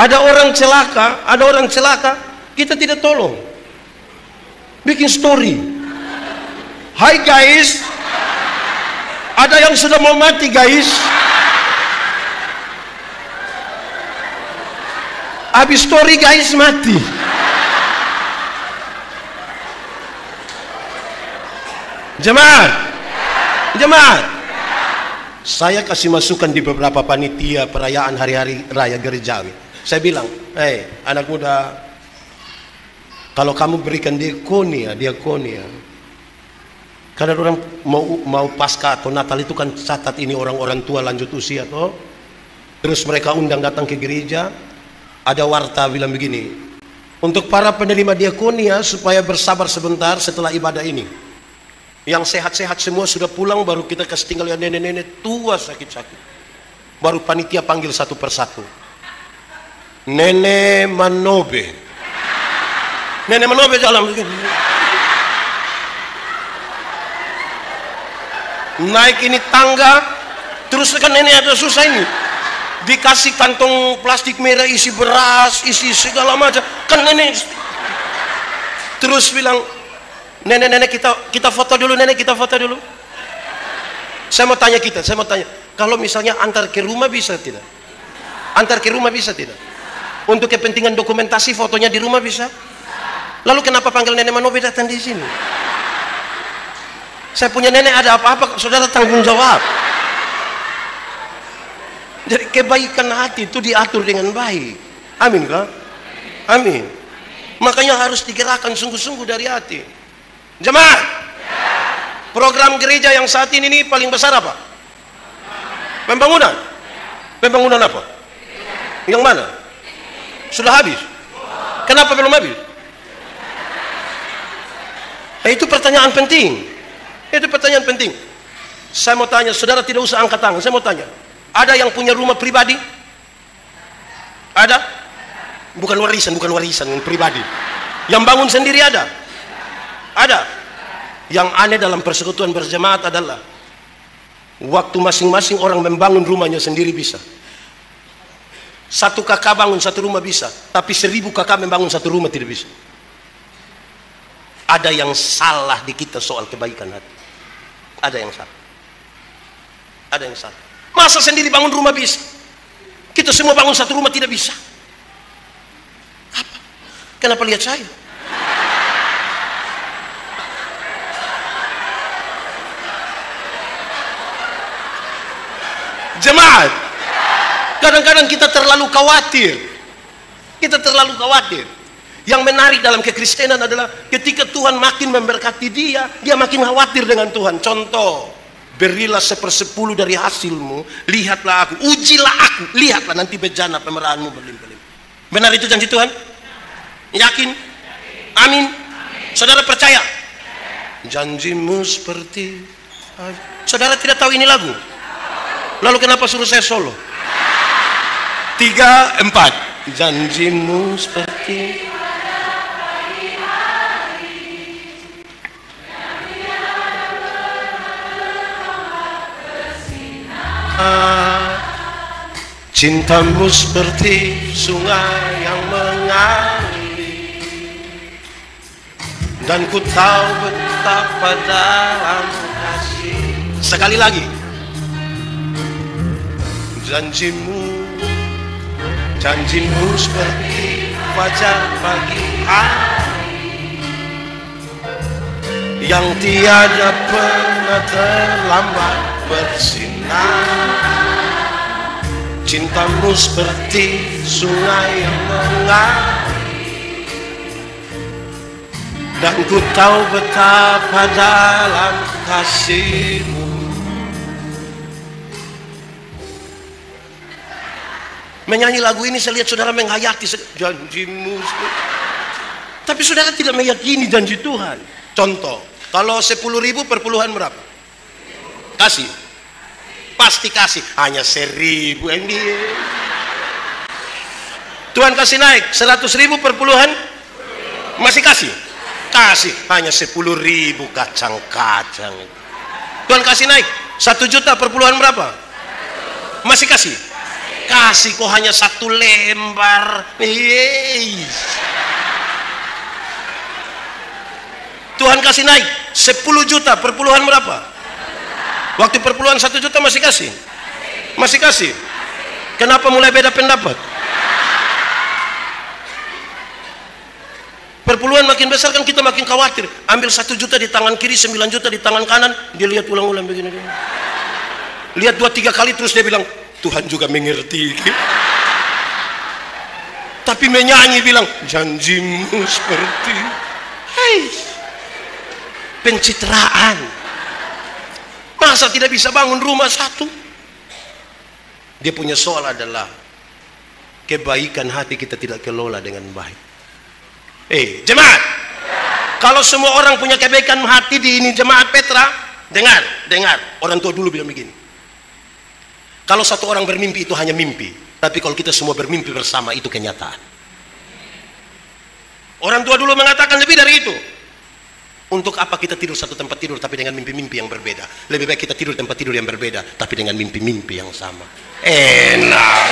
Ada orang celaka, kita tidak tolong. Bikin story. Hai guys, ada yang sudah mau mati guys. Habis story guys mati. Jemaat, saya kasih masukan di beberapa panitia perayaan hari-hari raya gerejawi. Saya bilang, anak muda, kalau kamu berikan diakonia, karena orang mau pasca atau Natal itu kan catat ini orang-orang tua lanjut usia toh. Terus mereka undang datang ke gereja, ada warta bilang begini, untuk para penerima diakonia supaya bersabar sebentar setelah ibadah ini. Yang sehat-sehat semua sudah pulang, baru kita kasih tinggal yang nenek-nenek tua sakit-sakit. Baru panitia panggil satu persatu. Nenek Manobe jalan begini. Naik ini tangga, terus kan nenek ada susah ini. Dikasih kantong plastik merah isi beras, isi segala macam. Kan nenek terus bilang, nenek kita foto dulu, nenek kita foto dulu. Saya mau tanya, kalau misalnya antar ke rumah bisa tidak? Antar ke rumah bisa tidak? Untuk kepentingan dokumentasi fotonya di rumah bisa? Lalu kenapa panggil nenek Manobe datang di sini? Saya punya nenek, ada apa-apa saudara tanggung jawab. Jadi kebaikan hati itu diatur dengan baik. Amin kah? Amin. Makanya harus digerakkan sungguh-sungguh dari hati. Jemaat, program gereja yang saat ini paling besar apa? Pembangunan. Pembangunan apa? Yang mana? Sudah habis? Kenapa belum habis? Itu pertanyaan penting. Saya mau tanya, saudara tidak usah angkat tangan. Saya mau tanya, ada yang punya rumah pribadi? Ada? Bukan warisan pribadi. Yang bangun sendiri ada? Ada. Yang aneh dalam persekutuan berjemaat adalah waktu masing-masing orang membangun rumahnya sendiri bisa. 1 kakak bangun satu rumah bisa, tapi 1000 kakak membangun satu rumah tidak bisa. Ada yang salah di kita soal kebaikan hati. Ada yang salah. Masa sendiri bangun rumah bisa? Kita semua bangun satu rumah tidak bisa? Apa? Kenapa lihat saya? Jemaat, kadang-kadang kita terlalu khawatir. Yang menarik dalam kekristenan adalah ketika Tuhan makin memberkati dia makin khawatir dengan Tuhan. Contoh, berilah 1/10 dari hasilmu, lihatlah aku, ujilah aku, lihatlah nanti bejana pemerahanmu berlimpah-limpah. Benar itu janji Tuhan? Yakin? Amin. Saudara percaya? Janjimu seperti... Saudara tidak tahu ini lagu? Lalu kenapa suruh saya solo? 3, 4. Janjimu seperti... Cintamu seperti sungai yang mengalir, dan ku tahu betapa dalam kasih. Sekali lagi. Janjimu seperti fajar pagi hari, yang tiada pernah terlambat bersinar. Cintamu seperti sungai yang mengalir, dan ku tahu betapa dalam kasihmu. Menyanyi lagu ini saya lihat saudara menghayati janjimu. Tapi saudara tidak meyakini janji Tuhan. Contoh, kalau 10.000 per puluhan berapa? Kasih. Pasti kasih. Hanya 1.000 yang dia. Tuhan kasih naik 100.000 per puluhan, masih kasih? Kasih. Hanya 10.000 kacang-kacang. Tuhan kasih naik 1 juta per puluhan berapa? Masih kasih? Kasih kok hanya 1 lembar. Tuhan kasih naik 10 juta per puluhan berapa? Waktu perpuluhan 1 juta masih kasih? Masih kasih? Kenapa mulai beda pendapat? Perpuluhan makin besar kan kita makin khawatir. Ambil 1 juta di tangan kiri, 9 juta di tangan kanan, dia lihat ulang-ulang begini. Lihat 2-3 kali terus dia bilang, Tuhan juga mengerti. Tapi menyanyi bilang, janjimu seperti pencitraan. Masa tidak bisa bangun rumah satu? Dia punya soal adalah kebaikan hati kita tidak kelola dengan baik. Jemaat, kalau semua orang punya kebaikan hati di ini jemaat Petra, dengar, orang tua dulu bilang begini. Kalau satu orang bermimpi itu hanya mimpi, tapi kalau kita semua bermimpi bersama itu kenyataan. Orang tua dulu mengatakan lebih dari itu. Untuk apa kita tidur satu tempat tidur tapi dengan mimpi-mimpi yang berbeda? Lebih baik kita tidur tempat tidur yang berbeda tapi dengan mimpi-mimpi yang sama. Enak.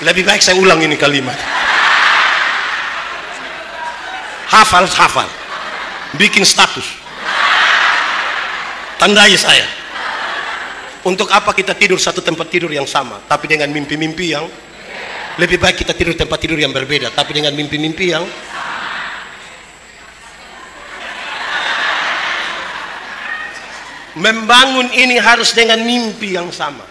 Lebih baik saya ulang ini kalimat. Hafal. Bikin status. Tandai saya. Untuk apa kita tidur satu tempat tidur yang sama tapi dengan mimpi-mimpi yang... Lebih baik kita tidur tempat tidur yang berbeda tapi dengan mimpi-mimpi yang... Membangun ini harus dengan mimpi yang sama.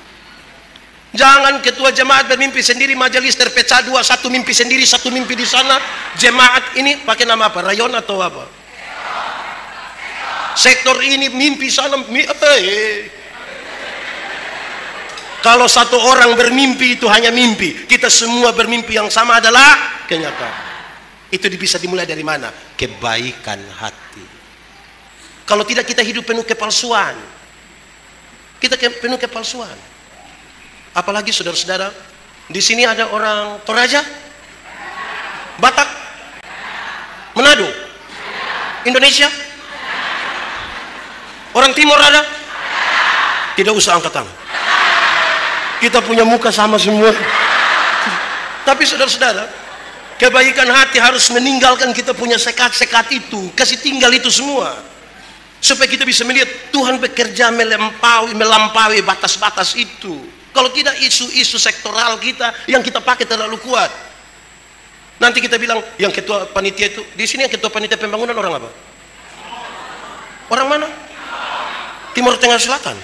Jangan ketua jemaat bermimpi sendiri, majelis terpecah dua, satu mimpi sendiri, satu mimpi di sana. Jemaat ini pakai nama apa? Rayon atau apa? Sektor ini mimpi sana. Kalau satu orang bermimpi itu hanya mimpi. Kita semua bermimpi yang sama adalah kenyataan. Itu bisa dimulai dari mana? Kebaikan hati. Kalau tidak kita hidup penuh kepalsuan. Kita penuh kepalsuan. Apalagi saudara-saudara, di sini ada orang Toraja, Batak, Manado, Indonesia, orang Timur ada? Tidak usah angkat tangan. Kita punya muka sama semua. Tapi saudara-saudara, kebaikan hati harus meninggalkan kita punya sekat-sekat itu, kasih tinggal itu semua. Supaya kita bisa melihat Tuhan bekerja melampaui batas-batas itu. Kalau tidak isu-isu sektoral kita yang kita pakai terlalu kuat. Nanti kita bilang yang ketua panitia itu, di sini yang ketua panitia pembangunan orang apa? Orang mana? Timur Tengah Selatan.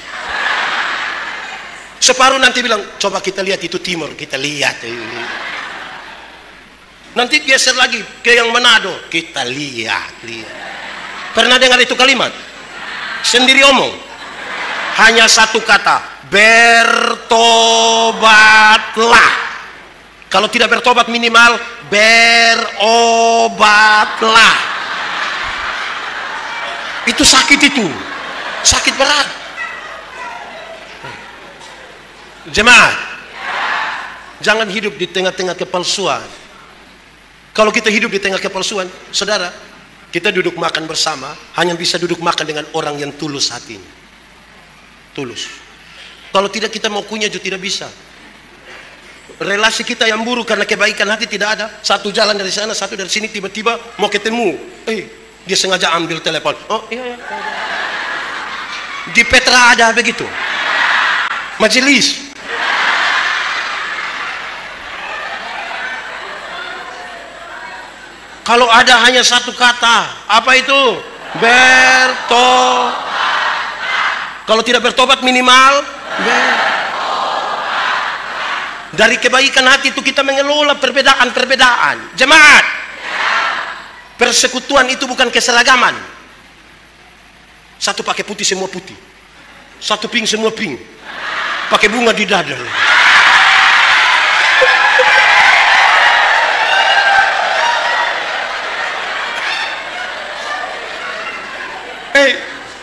Separuh nanti bilang, coba kita lihat itu timur, kita lihat. Nanti geser lagi ke yang Manado, kita lihat. Pernah dengar itu kalimat? Sendiri omong. Hanya satu kata, bertobat. bertobatlah. Kalau tidak bertobat minimal berobatlah. Itu sakit, itu sakit berat. Jemaat, jangan hidup di tengah-tengah kepalsuan. Kalau kita hidup di tengah kepalsuan, saudara, kita duduk makan bersama hanya bisa duduk makan dengan orang yang tulus hatinya. Tulus. Kalau tidak, kita mau kunyah juga tidak bisa. Relasi kita yang buruk karena kebaikan hati tidak ada. Satu jalan dari sana, satu dari sini, tiba-tiba mau ketemu, dia sengaja ambil telepon. Oh iya, di Petra ada begitu, majelis. Kalau ada hanya satu kata, apa itu? Bertobat. Kalau tidak bertobat minimal dari kebaikan hati itu kita mengelola perbedaan-perbedaan. Jemaat, persekutuan itu bukan keseragaman. Satu pakai putih semua putih, satu pink semua pink, pakai bunga di dada.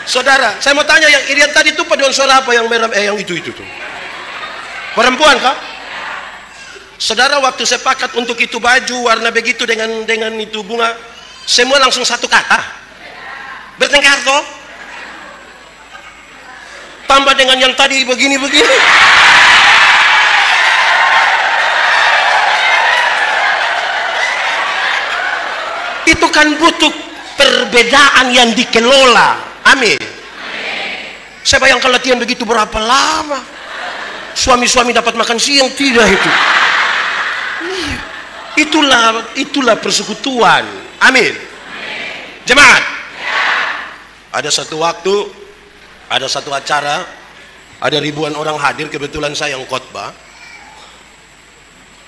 Saudara, saya mau tanya, yang Irian tadi itu paduan suara apa yang merah? Yang itu tuh perempuan kah? Saudara, waktu sepakat untuk itu baju warna begitu dengan itu bunga, semua langsung satu kata. Bertengkar toh? Tambah dengan yang tadi begini-begini. Itu kan butuh perbedaan yang dikelola. Amin. Saya bayangkan latihan begitu berapa lama. Suami-suami dapat makan siang tidak itu. Itulah persekutuan. Amin. Jemaat, ada satu waktu, ada satu acara, ada ribuan orang hadir, kebetulan saya yang khotbah.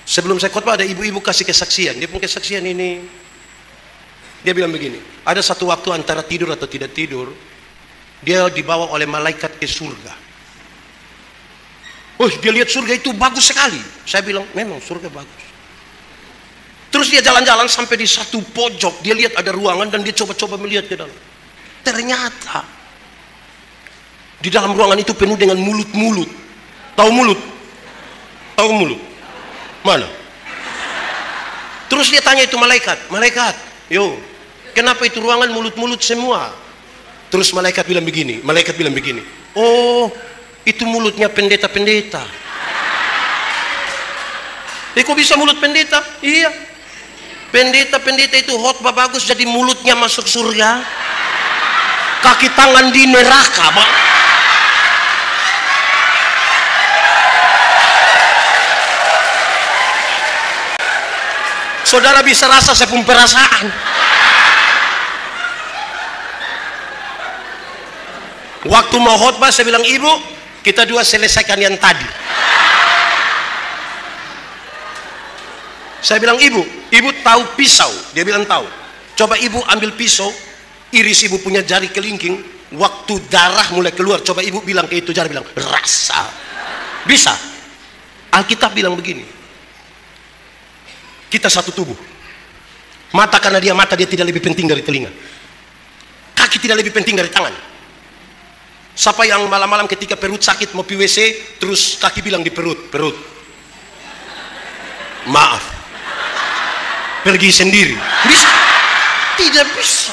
Sebelum saya khotbah ada ibu-ibu kasih kesaksian. Dia punya kesaksian ini, dia bilang begini, ada satu waktu antara tidur atau tidak tidur, dia dibawa oleh malaikat ke surga. Oh, dia lihat surga itu bagus sekali. Saya bilang, memang surga bagus. Terus dia jalan-jalan sampai di satu pojok, dia lihat ada ruangan dan dia coba-coba melihat ke dalam. Ternyata di dalam ruangan itu penuh dengan mulut-mulut. Tahu mulut? Tahu mulut? Mana? Terus dia tanya itu malaikat, yo, kenapa itu ruangan mulut-mulut semua? Terus malaikat bilang begini, oh, itu mulutnya pendeta-pendeta. Kok bisa mulut pendeta? Iya, pendeta-pendeta itu khotbah bagus jadi mulutnya masuk surga, kaki tangan di neraka, Bang. Saudara bisa rasa saya punya perasaan. Waktu mau khotbah saya bilang, ibu, kita dua selesaikan yang tadi. Saya bilang, ibu tahu pisau? Dia bilang tahu. Coba ibu ambil pisau, iris ibu punya jari kelingking. Waktu darah mulai keluar, coba ibu bilang ke itu jari, bilang rasa. Bisa? Alkitab bilang begini, kita satu tubuh. Mata karena dia mata, dia tidak lebih penting dari telinga. Kaki tidak lebih penting dari tangan. Siapa yang malam-malam ketika perut sakit mau pi WC, terus kaki bilang di perut, maaf, pergi sendiri. Bisa? Tidak bisa.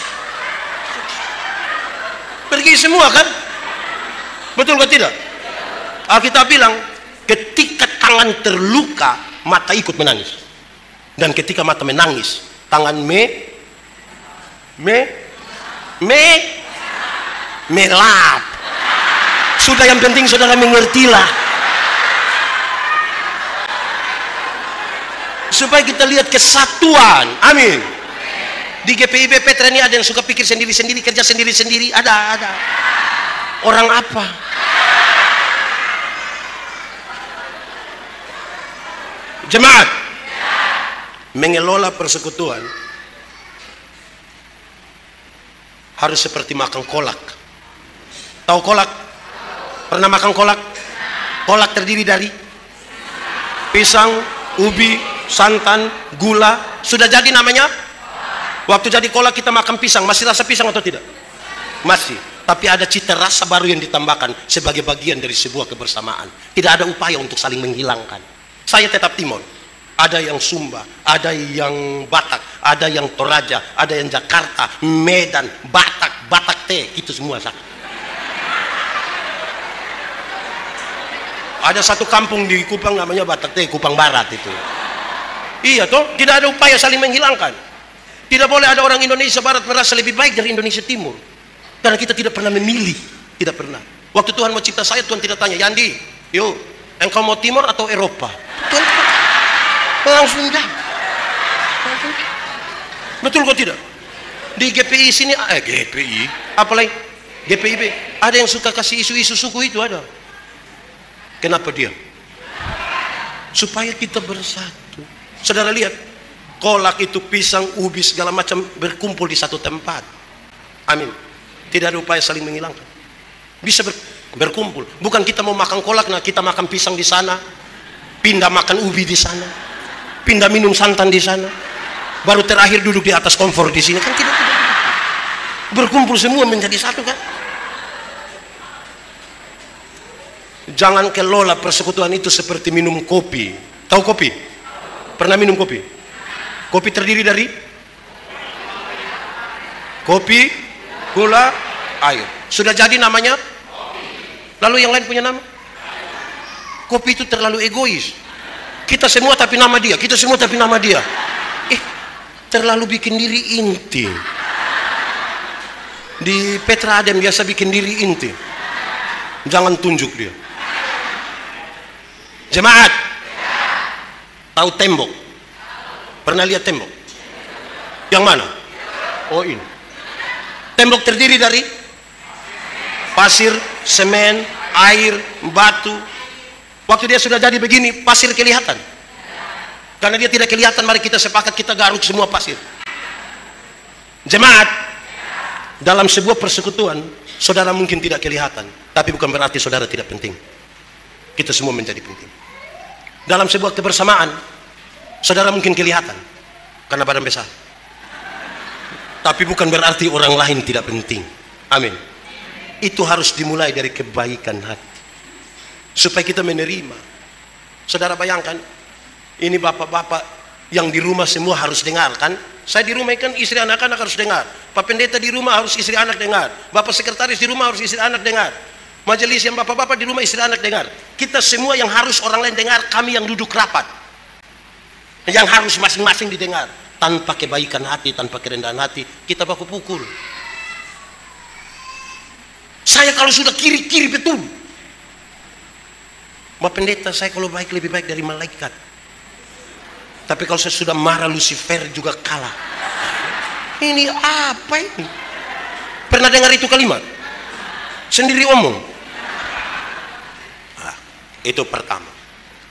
Pergi semua kan? Betul atau tidak? Alkitab bilang, ketika tangan terluka, mata ikut menangis. Dan ketika mata menangis, tangan melap. Sudah, yang penting saudara mengertilah. Supaya kita lihat kesatuan. Amin. Di GPIB Petra ini ada yang suka pikir sendiri-sendiri, kerja sendiri-sendiri. Ada. Orang apa? Jemaat, mengelola persekutuan harus seperti makan kolak. Tahu kolak? Pernah makan kolak? Kolak terdiri dari pisang, ubi, santan, gula. Sudah jadi namanya. Waktu jadi kolak kita makan pisang, masih rasa pisang atau tidak? Masih. Tapi ada cita rasa baru yang ditambahkan sebagai bagian dari sebuah kebersamaan. Tidak ada upaya untuk saling menghilangkan. Saya tetap Timur. Ada yang Sumba, ada yang Batak, ada yang Toraja, ada yang Jakarta, Medan, Batak T, itu semua satu. Ada satu kampung di Kupang namanya Batak T, Kupang Barat itu. Iya toh, tidak ada upaya saling menghilangkan. Tidak boleh ada orang Indonesia Barat merasa lebih baik dari Indonesia Timur. Karena kita tidak pernah memilih, tidak pernah. Waktu Tuhan mau cipta saya, Tuhan tidak tanya, Yandi, yuk, engkau mau Timur atau Eropa? Tuhan langsung jawab. Betul kok tidak? Di GPI sini, GPI, apalagi GPIB, ada yang suka kasih isu-isu suku itu ada. Kenapa dia? Supaya kita bersatu. Saudara lihat, kolak itu, pisang, ubi, segala macam berkumpul di satu tempat. Amin. Tidak ada upaya saling menghilangkan. Bisa berkumpul. Bukan kita mau makan kolak, nah kita makan pisang di sana, pindah makan ubi di sana, pindah minum santan di sana, baru terakhir duduk di atas kompor di sini. Kan tidak. Berkumpul semua menjadi satu kan? Jangan kelola persekutuan itu seperti minum kopi. Tahu kopi? Pernah minum kopi? Kopi terdiri dari kopi, gula, air. Sudah jadi namanya? Lalu yang lain punya nama? Kopi itu terlalu egois. Kita semua tapi nama dia, kita semua tapi nama dia. Terlalu bikin diri inti. Di Petra Adem biasa bikin diri inti. Jangan tunjuk dia. Jemaat, tahu tembok? Pernah lihat tembok? Yang mana? Oh ini. Tembok terdiri dari pasir, semen, air, batu. Waktu dia sudah jadi begini, pasir kelihatan. Karena dia tidak kelihatan, mari kita sepakat kita garuk semua pasir. Jemaat, dalam sebuah persekutuan, saudara mungkin tidak kelihatan, tapi bukan berarti saudara tidak penting. Kita semua menjadi penting. Dalam sebuah kebersamaan, saudara mungkin kelihatan karena badan besar, tapi bukan berarti orang lain tidak penting. Amin. Itu harus dimulai dari kebaikan hati supaya kita menerima. Saudara bayangkan, ini bapak-bapak yang di rumah semua harus dengar kan? Saya di rumah kan istri anak-anak harus dengar. Pak pendeta di rumah harus istri anak dengar. Bapak sekretaris di rumah harus istri anak dengar. Majelis yang bapak-bapak di rumah istri anak dengar. Kita semua yang harus orang lain dengar, kami yang duduk rapat, yang harus masing-masing didengar. Tanpa kebaikan hati, tanpa kerendahan hati, kita baku pukul. Saya kalau sudah kiri-kiri betul. Bapak pendeta, saya kalau baik lebih baik dari malaikat. Tapi kalau saya sudah marah, Lucifer juga kalah. Ini apa ini? Pernah dengar itu kalimat? Sendiri omong. Nah, itu pertama.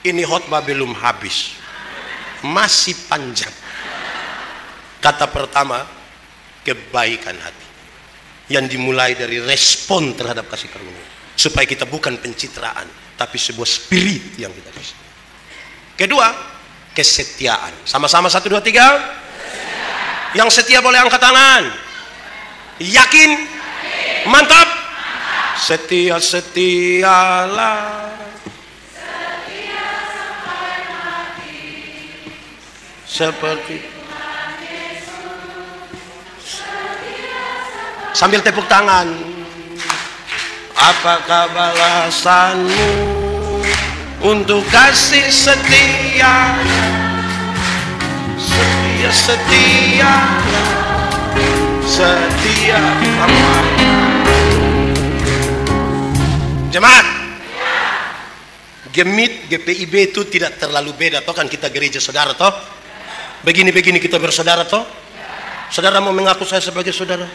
Ini khotbah belum habis, masih panjang. Kata pertama, kebaikan hati, yang dimulai dari respon terhadap kasih karunia, supaya kita bukan pencitraan, tapi sebuah spirit yang kita kasih. Kedua, kesetiaan. Sama-sama 1, 2, 3. Yang setia boleh angkat tangan. Yakin? Mantap. Setia, setialah. Setia sampai mati. Seperti sambil tepuk tangan. Apakah balasanmu untuk kasih setia? Setia, setia, setia. Jemaat, Gemit GPIB itu tidak terlalu beda toh, kan kita gereja saudara toh. Begini-begini kita bersaudara toh. Saudara mau mengaku saya sebagai saudara?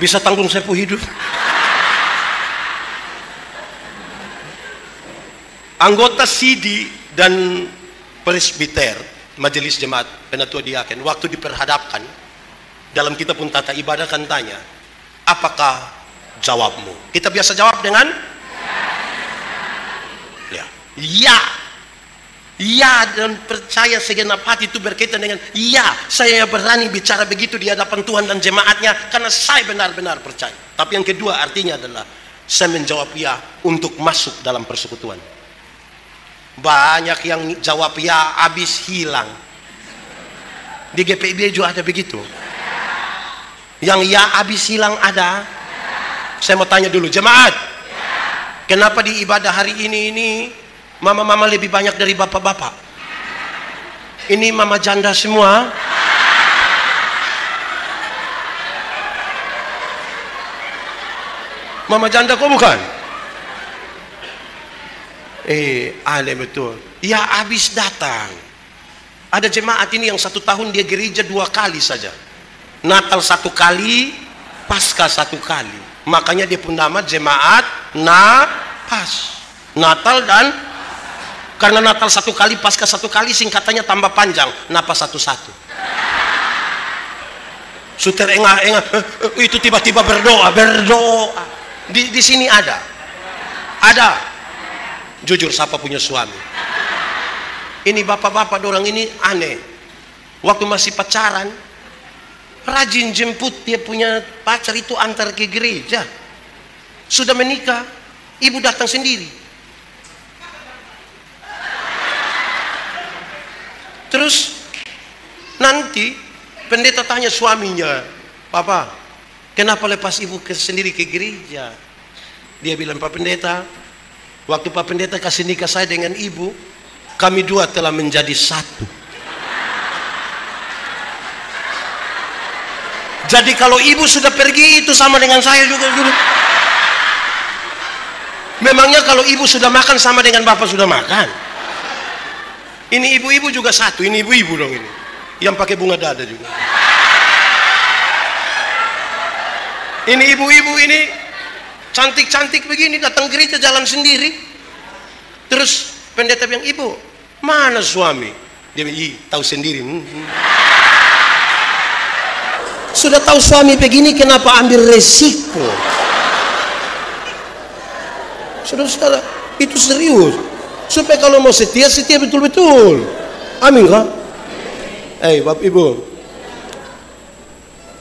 Bisa tanggung sepuh hidup. Anggota CD dan presbiter, majelis jemaat, penatua diaken, waktu diperhadapkan dalam kitab pun tata ibadah kan tanya, apakah jawabmu? Kita biasa jawab dengan ya. Ya. ya dan percaya segenap hati itu berkaitan dengan ya, saya berani bicara begitu di hadapan Tuhan dan jemaatnya karena saya benar-benar percaya. Tapi yang kedua artinya adalah saya menjawab ya untuk masuk dalam persekutuan. Banyak yang jawab ya habis hilang. Di GPIB juga ada begitu. Yang ya habis hilang ada. Saya mau tanya dulu jemaat, kenapa di ibadah hari ini mama-mama lebih banyak dari bapak-bapak? Ini mama janda semua. Mama janda kok bukan? Aneh betul. Ya habis datang. Ada jemaat ini yang 1 tahun dia gereja 2 kali saja. Natal 1 kali, Paskah 1 kali. Makanya dia pun nama jemaat Napas. Natal dan karena Natal 1 kali, Paskah 1 kali, singkatannya tambah panjang, Napas 1-1. Suter engah itu tiba-tiba berdoa. Di sini ada. Jujur siapa punya suami? Ini bapak-bapak dorang ini aneh. Waktu masih pacaran, rajin jemput dia punya pacar itu antar ke gereja. Sudah menikah, ibu datang sendiri. Terus nanti pendeta tanya suaminya, "Papa, kenapa lepas ibu sendiri ke gereja?" Dia bilang, "Pak Pendeta, waktu Pak Pendeta kasih nikah saya dengan ibu, kami dua telah menjadi satu. Jadi kalau ibu sudah pergi itu sama dengan saya juga dulu. Memangnya kalau ibu sudah makan sama dengan bapak sudah makan? Ini ibu-ibu juga satu, ini ibu-ibu dong ini. Yang pakai bunga dada juga. Ini ibu-ibu ini cantik-cantik begini datang gereja jalan sendiri. Terus pendeta bilang, "Ibu, mana suami?" Dia bilang, "Tahu sendiri." Sudah tahu suami begini kenapa ambil resiko? Saudara-saudara, itu serius. Supaya kalau mau setia betul-betul. Amin kah? Bapak Ibu,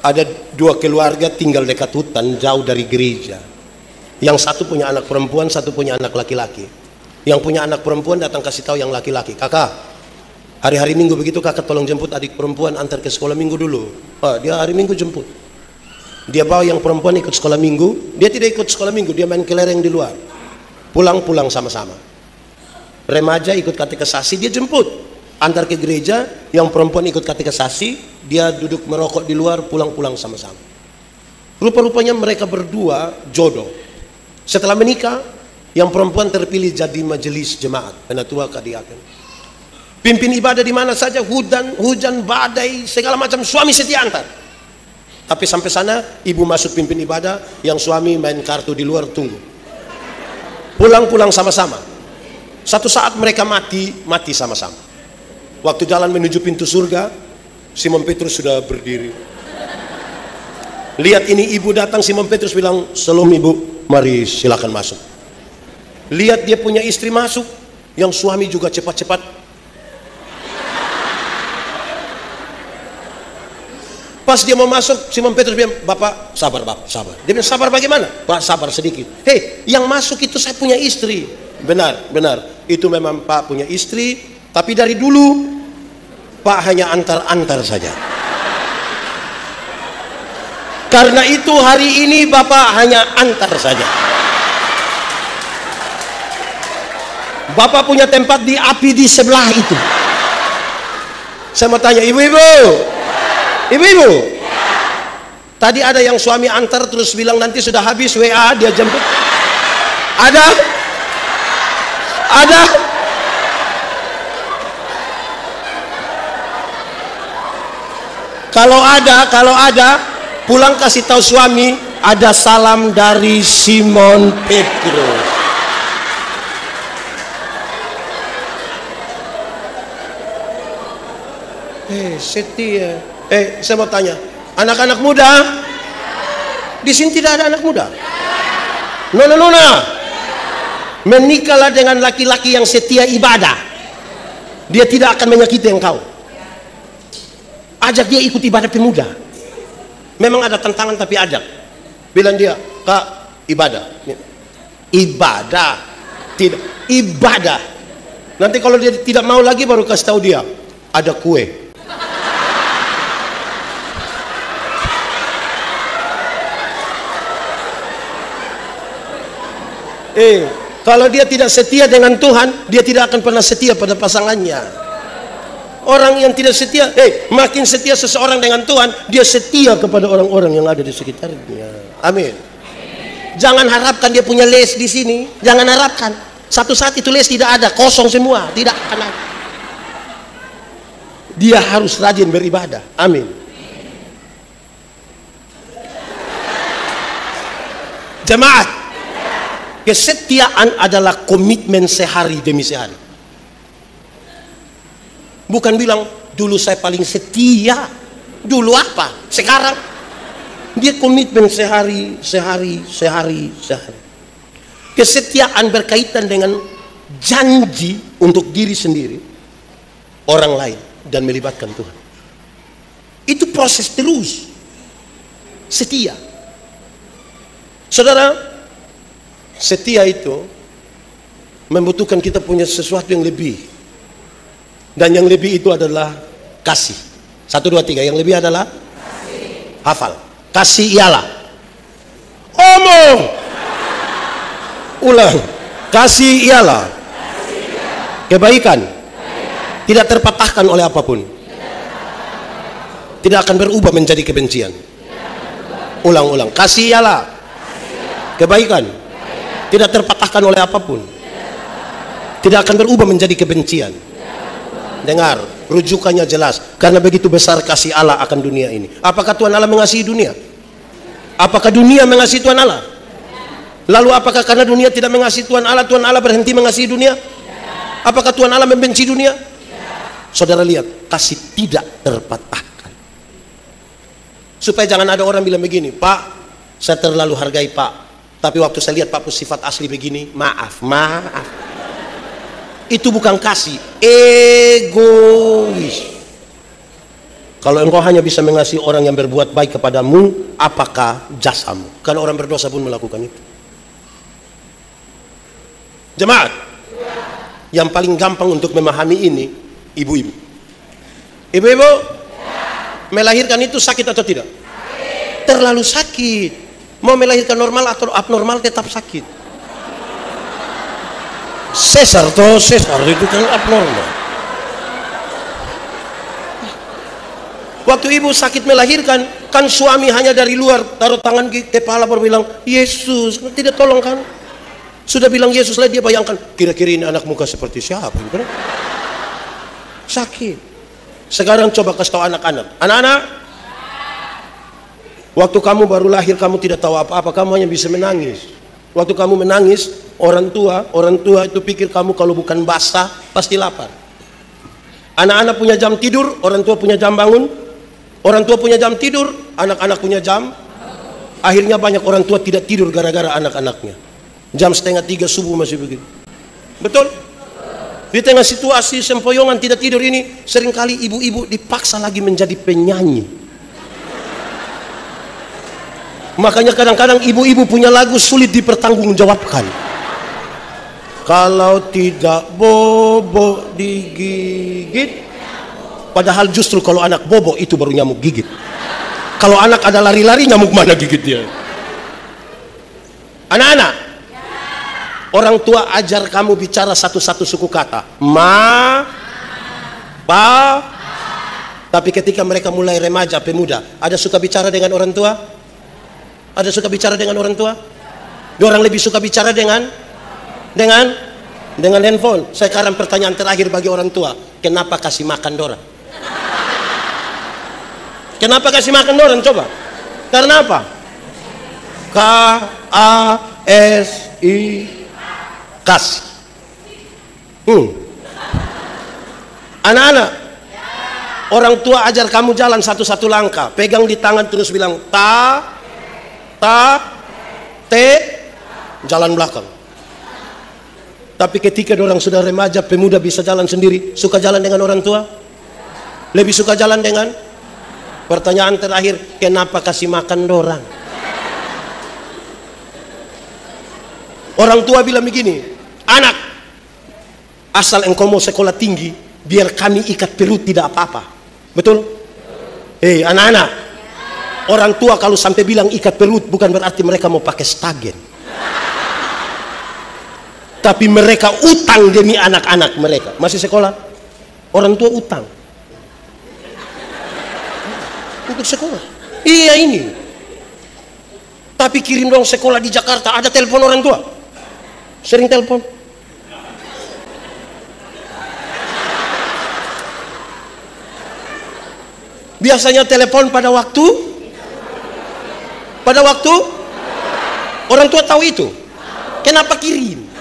ada 2 keluarga tinggal dekat hutan jauh dari gereja. Yang satu punya anak perempuan, satu punya anak laki-laki. Yang punya anak perempuan datang kasih tahu yang laki-laki, "Kakak, hari-hari Minggu begitu kakak tolong jemput adik perempuan antar ke sekolah Minggu dulu." Dia hari Minggu jemput. Dia bawa yang perempuan ikut sekolah Minggu. Dia tidak ikut sekolah Minggu, dia main kelereng di luar. Pulang sama-sama. Remaja ikut katekisasi, dia jemput antar ke gereja. Yang perempuan ikut katekisasi, dia duduk merokok di luar, pulang sama-sama. Rupa-rupanya mereka berdua jodoh. Setelah menikah, yang perempuan terpilih jadi majelis jemaat, penatua kadiaken. Pimpin ibadah di mana saja, hujan, badai, segala macam, suami setia antar. Tapi sampai sana, ibu masuk pimpin ibadah, yang suami main kartu di luar tunggu. Pulang sama-sama. Satu saat mereka mati sama-sama. Waktu jalan menuju pintu surga, Simon Petrus sudah berdiri. Lihat ini ibu datang, Simon Petrus bilang, "Shalom ibu, mari silakan masuk." Lihat dia punya istri masuk, yang suami juga cepat-cepat. Pas dia mau masuk, Simon Petrus bilang, "Bapak, sabar Bapak, sabar." Dia bilang, "Sabar bagaimana?" "Pak, sabar sedikit." Yang masuk itu saya punya istri." Benar. Itu memang Pak punya istri, tapi dari dulu Pak hanya antar-antar saja. Karena itu hari ini Bapak hanya antar saja. Bapak punya tempat di api di sebelah itu. Saya mau tanya, ibu-ibu, tadi ada yang suami antar terus bilang nanti sudah habis WA, dia jemput. Ada? Kalau ada, pulang kasih tahu suami, ada salam dari Simon Petrus. Setia. Saya mau tanya, anak-anak muda, di sini tidak ada anak muda? Nona, menikahlah dengan laki-laki yang setia ibadah. Dia tidak akan menyakiti engkau. Ajak dia ikut ibadah pemuda. Memang ada tantangan tapi ajak. Bilang dia, Kak, ibadah. Ibadah. Tidak, ibadah. Nanti kalau dia tidak mau lagi baru kasih tahu dia, ada kue. Kalau dia tidak setia dengan Tuhan, dia tidak akan pernah setia pada pasangannya. Orang yang tidak setia, makin setia seseorang dengan Tuhan, dia setia kepada orang-orang yang ada di sekitarnya. Amin. Jangan harapkan dia punya les di sini. Jangan harapkan. Satu saat itu les tidak ada, kosong semua, tidak akan ada. Dia harus rajin beribadah. Amin. Jemaat, kesetiaan adalah komitmen sehari demi sehari. Bukan bilang dulu saya paling setia. Dulu apa? Sekarang. Dia komitmen sehari. Kesetiaan berkaitan dengan janji untuk diri sendiri, orang lain, dan melibatkan Tuhan. Itu proses terus. Setia. Saudara, setia itu membutuhkan kita punya sesuatu yang lebih. Dan yang lebih itu adalah kasih. 1, 2, 3. Yang lebih adalah kasih. Hafal. Kasih ialah. Omong. Ulang. Kasih ialah. Kebaikan. Tidak terpatahkan oleh apapun. Tidak akan berubah menjadi kebencian. Ulang-ulang. Kasih ialah. Kebaikan. Tidak terpatahkan oleh apapun. Tidak akan berubah menjadi kebencian. Dengar, rujukannya jelas. Karena begitu besar kasih Allah akan dunia ini. Apakah Tuhan Allah mengasihi dunia? Apakah dunia mengasihi Tuhan Allah? Lalu apakah karena dunia tidak mengasihi Tuhan Allah berhenti mengasihi dunia? Apakah Tuhan Allah membenci dunia? Saudara lihat, kasih tidak terpatahkan. Supaya jangan ada orang bilang begini, Pak, saya terlalu hargai Pak, tapi waktu saya lihat Pak sifat asli begini, maaf. Itu bukan kasih, egois. Kalau engkau hanya bisa mengasihi orang yang berbuat baik kepadamu, apakah jasamu? Karena orang berdosa pun melakukan itu. Jemaat, yang paling gampang untuk memahami ini, ibu-ibu. Ibu-ibu, melahirkan itu sakit atau tidak? Terlalu sakit. Mau melahirkan normal atau abnormal tetap sakit. Sesar itu kan abnormal. Waktu ibu sakit melahirkan, kan suami hanya dari luar taruh tangan di kepala baru bilang, Yesus, tidak tolong kan? Sudah bilang Yesus lah, dia bayangkan, kira-kira ini anak muka seperti siapa? Sakit. Sekarang coba kasih tahu anak-anak. Anak-anak, waktu kamu baru lahir kamu tidak tahu apa-apa, kamu hanya bisa menangis. Waktu kamu menangis, orang tua itu pikir kamu kalau bukan basah pasti lapar. Anak-anak punya jam tidur, orang tua punya jam bangun. Orang tua punya jam tidur, anak-anak punya jam. Akhirnya banyak orang tua tidak tidur gara-gara anak-anaknya. Jam 2:30 subuh masih begitu. Betul? Di tengah situasi sempoyongan tidak tidur ini, seringkali ibu-ibu dipaksa lagi menjadi penyanyi. Makanya kadang-kadang ibu-ibu punya lagu sulit dipertanggungjawabkan. Kalau tidak bobo digigit, padahal justru kalau anak bobo itu baru nyamuk gigit. Kalau anak ada lari-lari, nyamuk mana gigit dia? Anak-anak, orang tua ajar kamu bicara satu-satu suku kata. Ma, pa. Tapi ketika mereka mulai remaja, pemuda, ada suka bicara dengan orang tua? Ada suka bicara dengan orang tua? Orang lebih suka bicara dengan handphone. Sekarang pertanyaan terakhir bagi orang tua, kenapa kasih makan dorang? Kenapa kasih makan dorang? Coba. Karena apa? K-A-S-I, kasih. Anak-anak, orang tua ajar kamu jalan satu-satu langkah, pegang di tangan terus bilang ta, T, jalan belakang. Tapi ketika orang sudah remaja, pemuda bisa jalan sendiri, suka jalan dengan orang tua? Lebih suka jalan dengan? Pertanyaan terakhir, kenapa kasih makan dorang? Orang tua bilang begini, anak, asal engkau mau sekolah tinggi, biar kami ikat perut tidak apa-apa. Betul? Anak-anak, orang tua kalau sampai bilang ikat perut bukan berarti mereka mau pakai stagen. Tapi mereka utang demi anak-anak mereka. Masih sekolah, orang tua utang untuk sekolah. Iya ini. Tapi kirim dong sekolah di Jakarta, ada telepon orang tua. Sering telepon. Biasanya telepon pada waktu orang tua tahu itu. Kenapa kirim?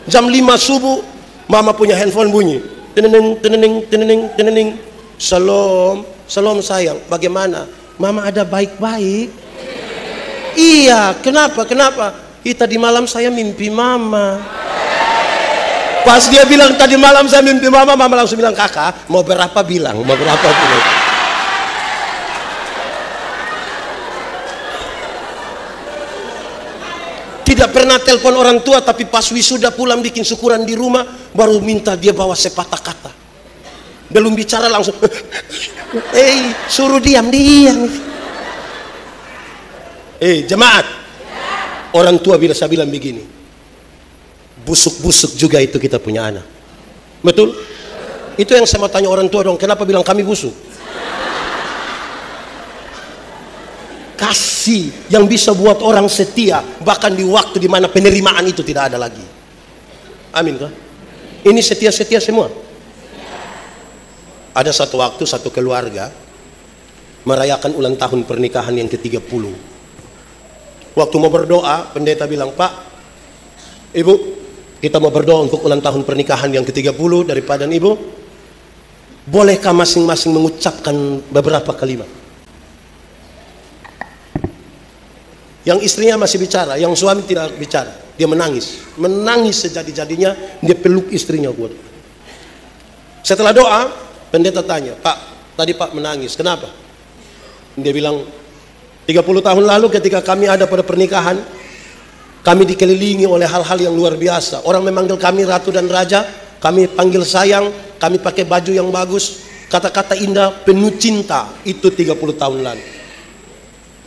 Jam 5 subuh mama punya handphone bunyi. Teneneng teneneng teneneng teneneng. Salam sayang. Bagaimana? Mama ada baik-baik. Iya, kenapa? Tadi malam saya mimpi mama. Pas dia bilang tadi malam saya mimpi mama, mama langsung bilang, kakak mau berapa bilang, mau berapa bilang. Tidak pernah telepon orang tua, tapi pas wisuda pulang bikin syukuran di rumah, baru minta dia bawa sepatah kata. Belum bicara langsung, suruh diam. Jemaat, orang tua bila saya bilang begini, busuk-busuk juga itu kita punya anak. Betul? Itu yang saya mau tanya orang tua dong, kenapa bilang kami busuk? Kasih yang bisa buat orang setia bahkan di waktu dimana penerimaan itu tidak ada lagi. Amin kah? Ini setia-setia semua. Ada satu waktu satu keluarga merayakan ulang tahun pernikahan yang ke-30. Waktu mau berdoa, pendeta bilang, Pak, Ibu, kita mau berdoa untuk ulang tahun pernikahan yang ke-30 daripada Ibu. Bolehkah masing-masing mengucapkan beberapa kalimat? Yang istrinya masih bicara, yang suami tidak bicara. Dia menangis sejadi-jadinya, dia peluk istrinya buat. Setelah doa, pendeta tanya, Pak, tadi Pak menangis, kenapa? Dia bilang, 30 tahun lalu ketika kami ada pada pernikahan, kami dikelilingi oleh hal-hal yang luar biasa. Orang memanggil kami ratu dan raja, kami panggil sayang, kami pakai baju yang bagus, kata-kata indah, penuh cinta. Itu 30 tahun lalu.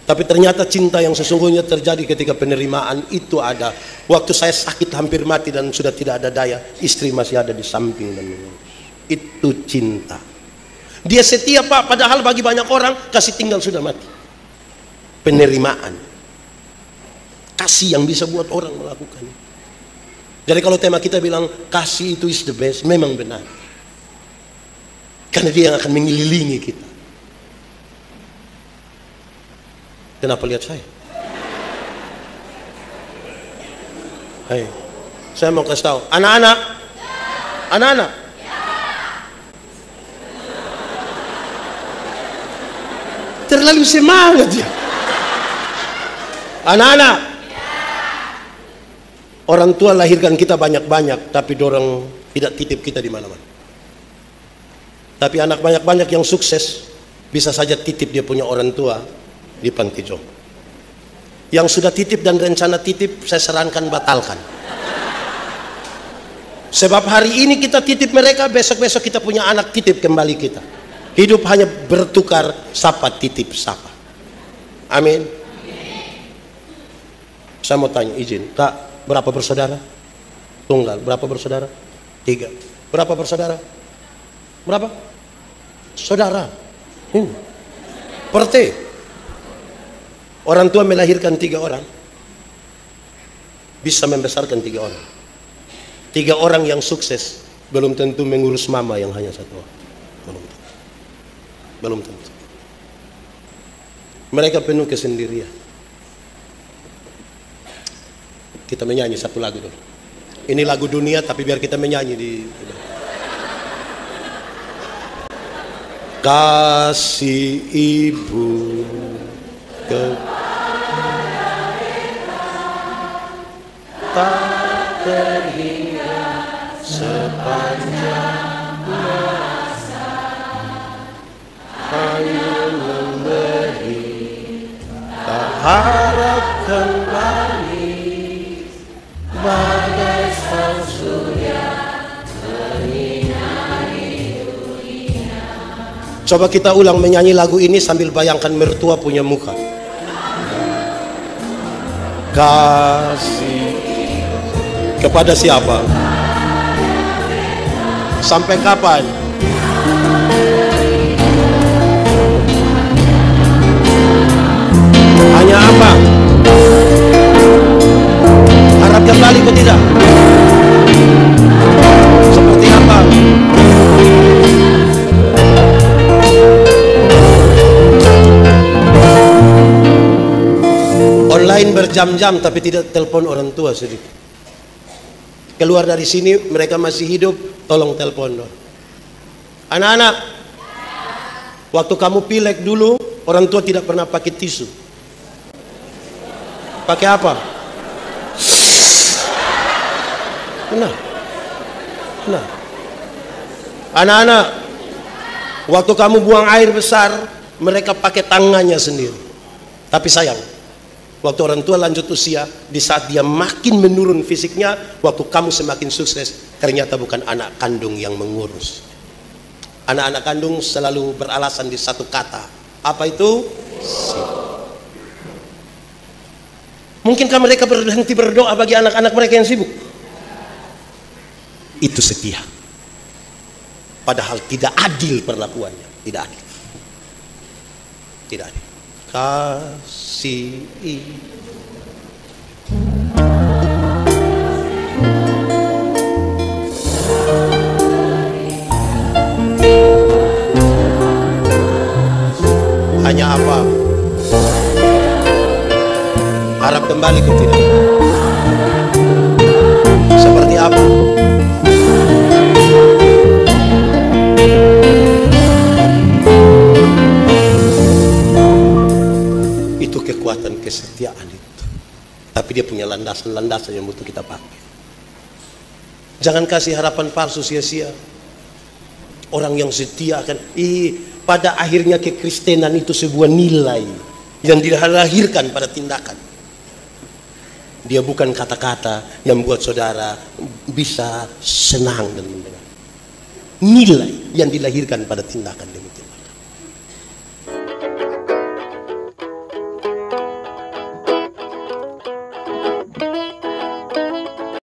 Tapi ternyata cinta yang sesungguhnya terjadi ketika penerimaan itu ada. Waktu saya sakit hampir mati dan sudah tidak ada daya, istri masih ada di samping dan mengurus. Itu cinta. Dia setia Pak, padahal bagi banyak orang kasih tinggal sudah mati. Penerimaan, kasih yang bisa buat orang melakukan. Jadi kalau tema kita bilang kasih itu is the best, memang benar. Karena dia yang akan mengelilingi kita. Kenapa lihat saya? Hai, saya mau kasih tahu, anak-anak, terlalu semangat ya. Anak-anak, orang tua lahirkan kita banyak-banyak, tapi dorong tidak titip kita di mana-mana. Tapi anak banyak-banyak yang sukses bisa saja titip dia punya orang tua di panti jompo. Yang sudah titip dan rencana titip, saya sarankan batalkan. Sebab hari ini kita titip mereka, besok-besok kita punya anak titip kembali kita. Hidup hanya bertukar sapa titip sapa. Amin. Saya mau tanya izin, Kak, berapa bersaudara? Tunggal. Berapa bersaudara? 3. Berapa bersaudara? Berapa? Saudara. Perti. Orang tua melahirkan 3 orang, bisa membesarkan 3 orang. 3 orang yang sukses belum tentu mengurus mama yang hanya 1 orang. Belum tentu. Mereka penuh kesendirian. Kita menyanyi satu lagu dulu. Ini lagu dunia tapi biar kita menyanyi di. Kasih ibu ke terhingga sepanjang masa, hanya memberi, tak harap kembali, bagai sang surya menyinari dunia. Coba kita ulang menyanyi lagu ini sambil bayangkan mertua punya muka. Kasih kepada siapa? Sampai kapan? Hanya apa? Harap kembali atau tidak? Seperti apa? Online berjam-jam tapi tidak telepon orang tua sedikit. Keluar dari sini mereka masih hidup, tolong telepon dong. Anak-anak, waktu kamu pilek dulu, orang tua tidak pernah pakai tisu. Pakai apa? Nah. Anak-anak, waktu kamu buang air besar, mereka pakai tangannya sendiri. Tapi sayang, waktu orang tua lanjut usia, di saat dia makin menurun fisiknya, waktu kamu semakin sukses, ternyata bukan anak kandung yang mengurus. Anak-anak kandung selalu beralasan di satu kata. Apa itu? Sibuk. Mungkinkah mereka berhenti berdoa bagi anak-anak mereka yang sibuk? Itu setia. Padahal tidak adil perlakuannya. Tidak adil. Tidak adil. Kasih. Hanya apa? Harap kembali ke tidak? Seperti apa? Itu kekuatan kesetiaan itu. Tapi dia punya landasan-landasan yang butuh kita pakai. Jangan kasih harapan palsu sia-sia. Orang yang setia akan pada akhirnya kekristenan itu sebuah nilai yang dilahirkan pada tindakan. Dia bukan kata-kata yang membuat saudara bisa senang dan mendengar. Nilai yang dilahirkan pada tindakan.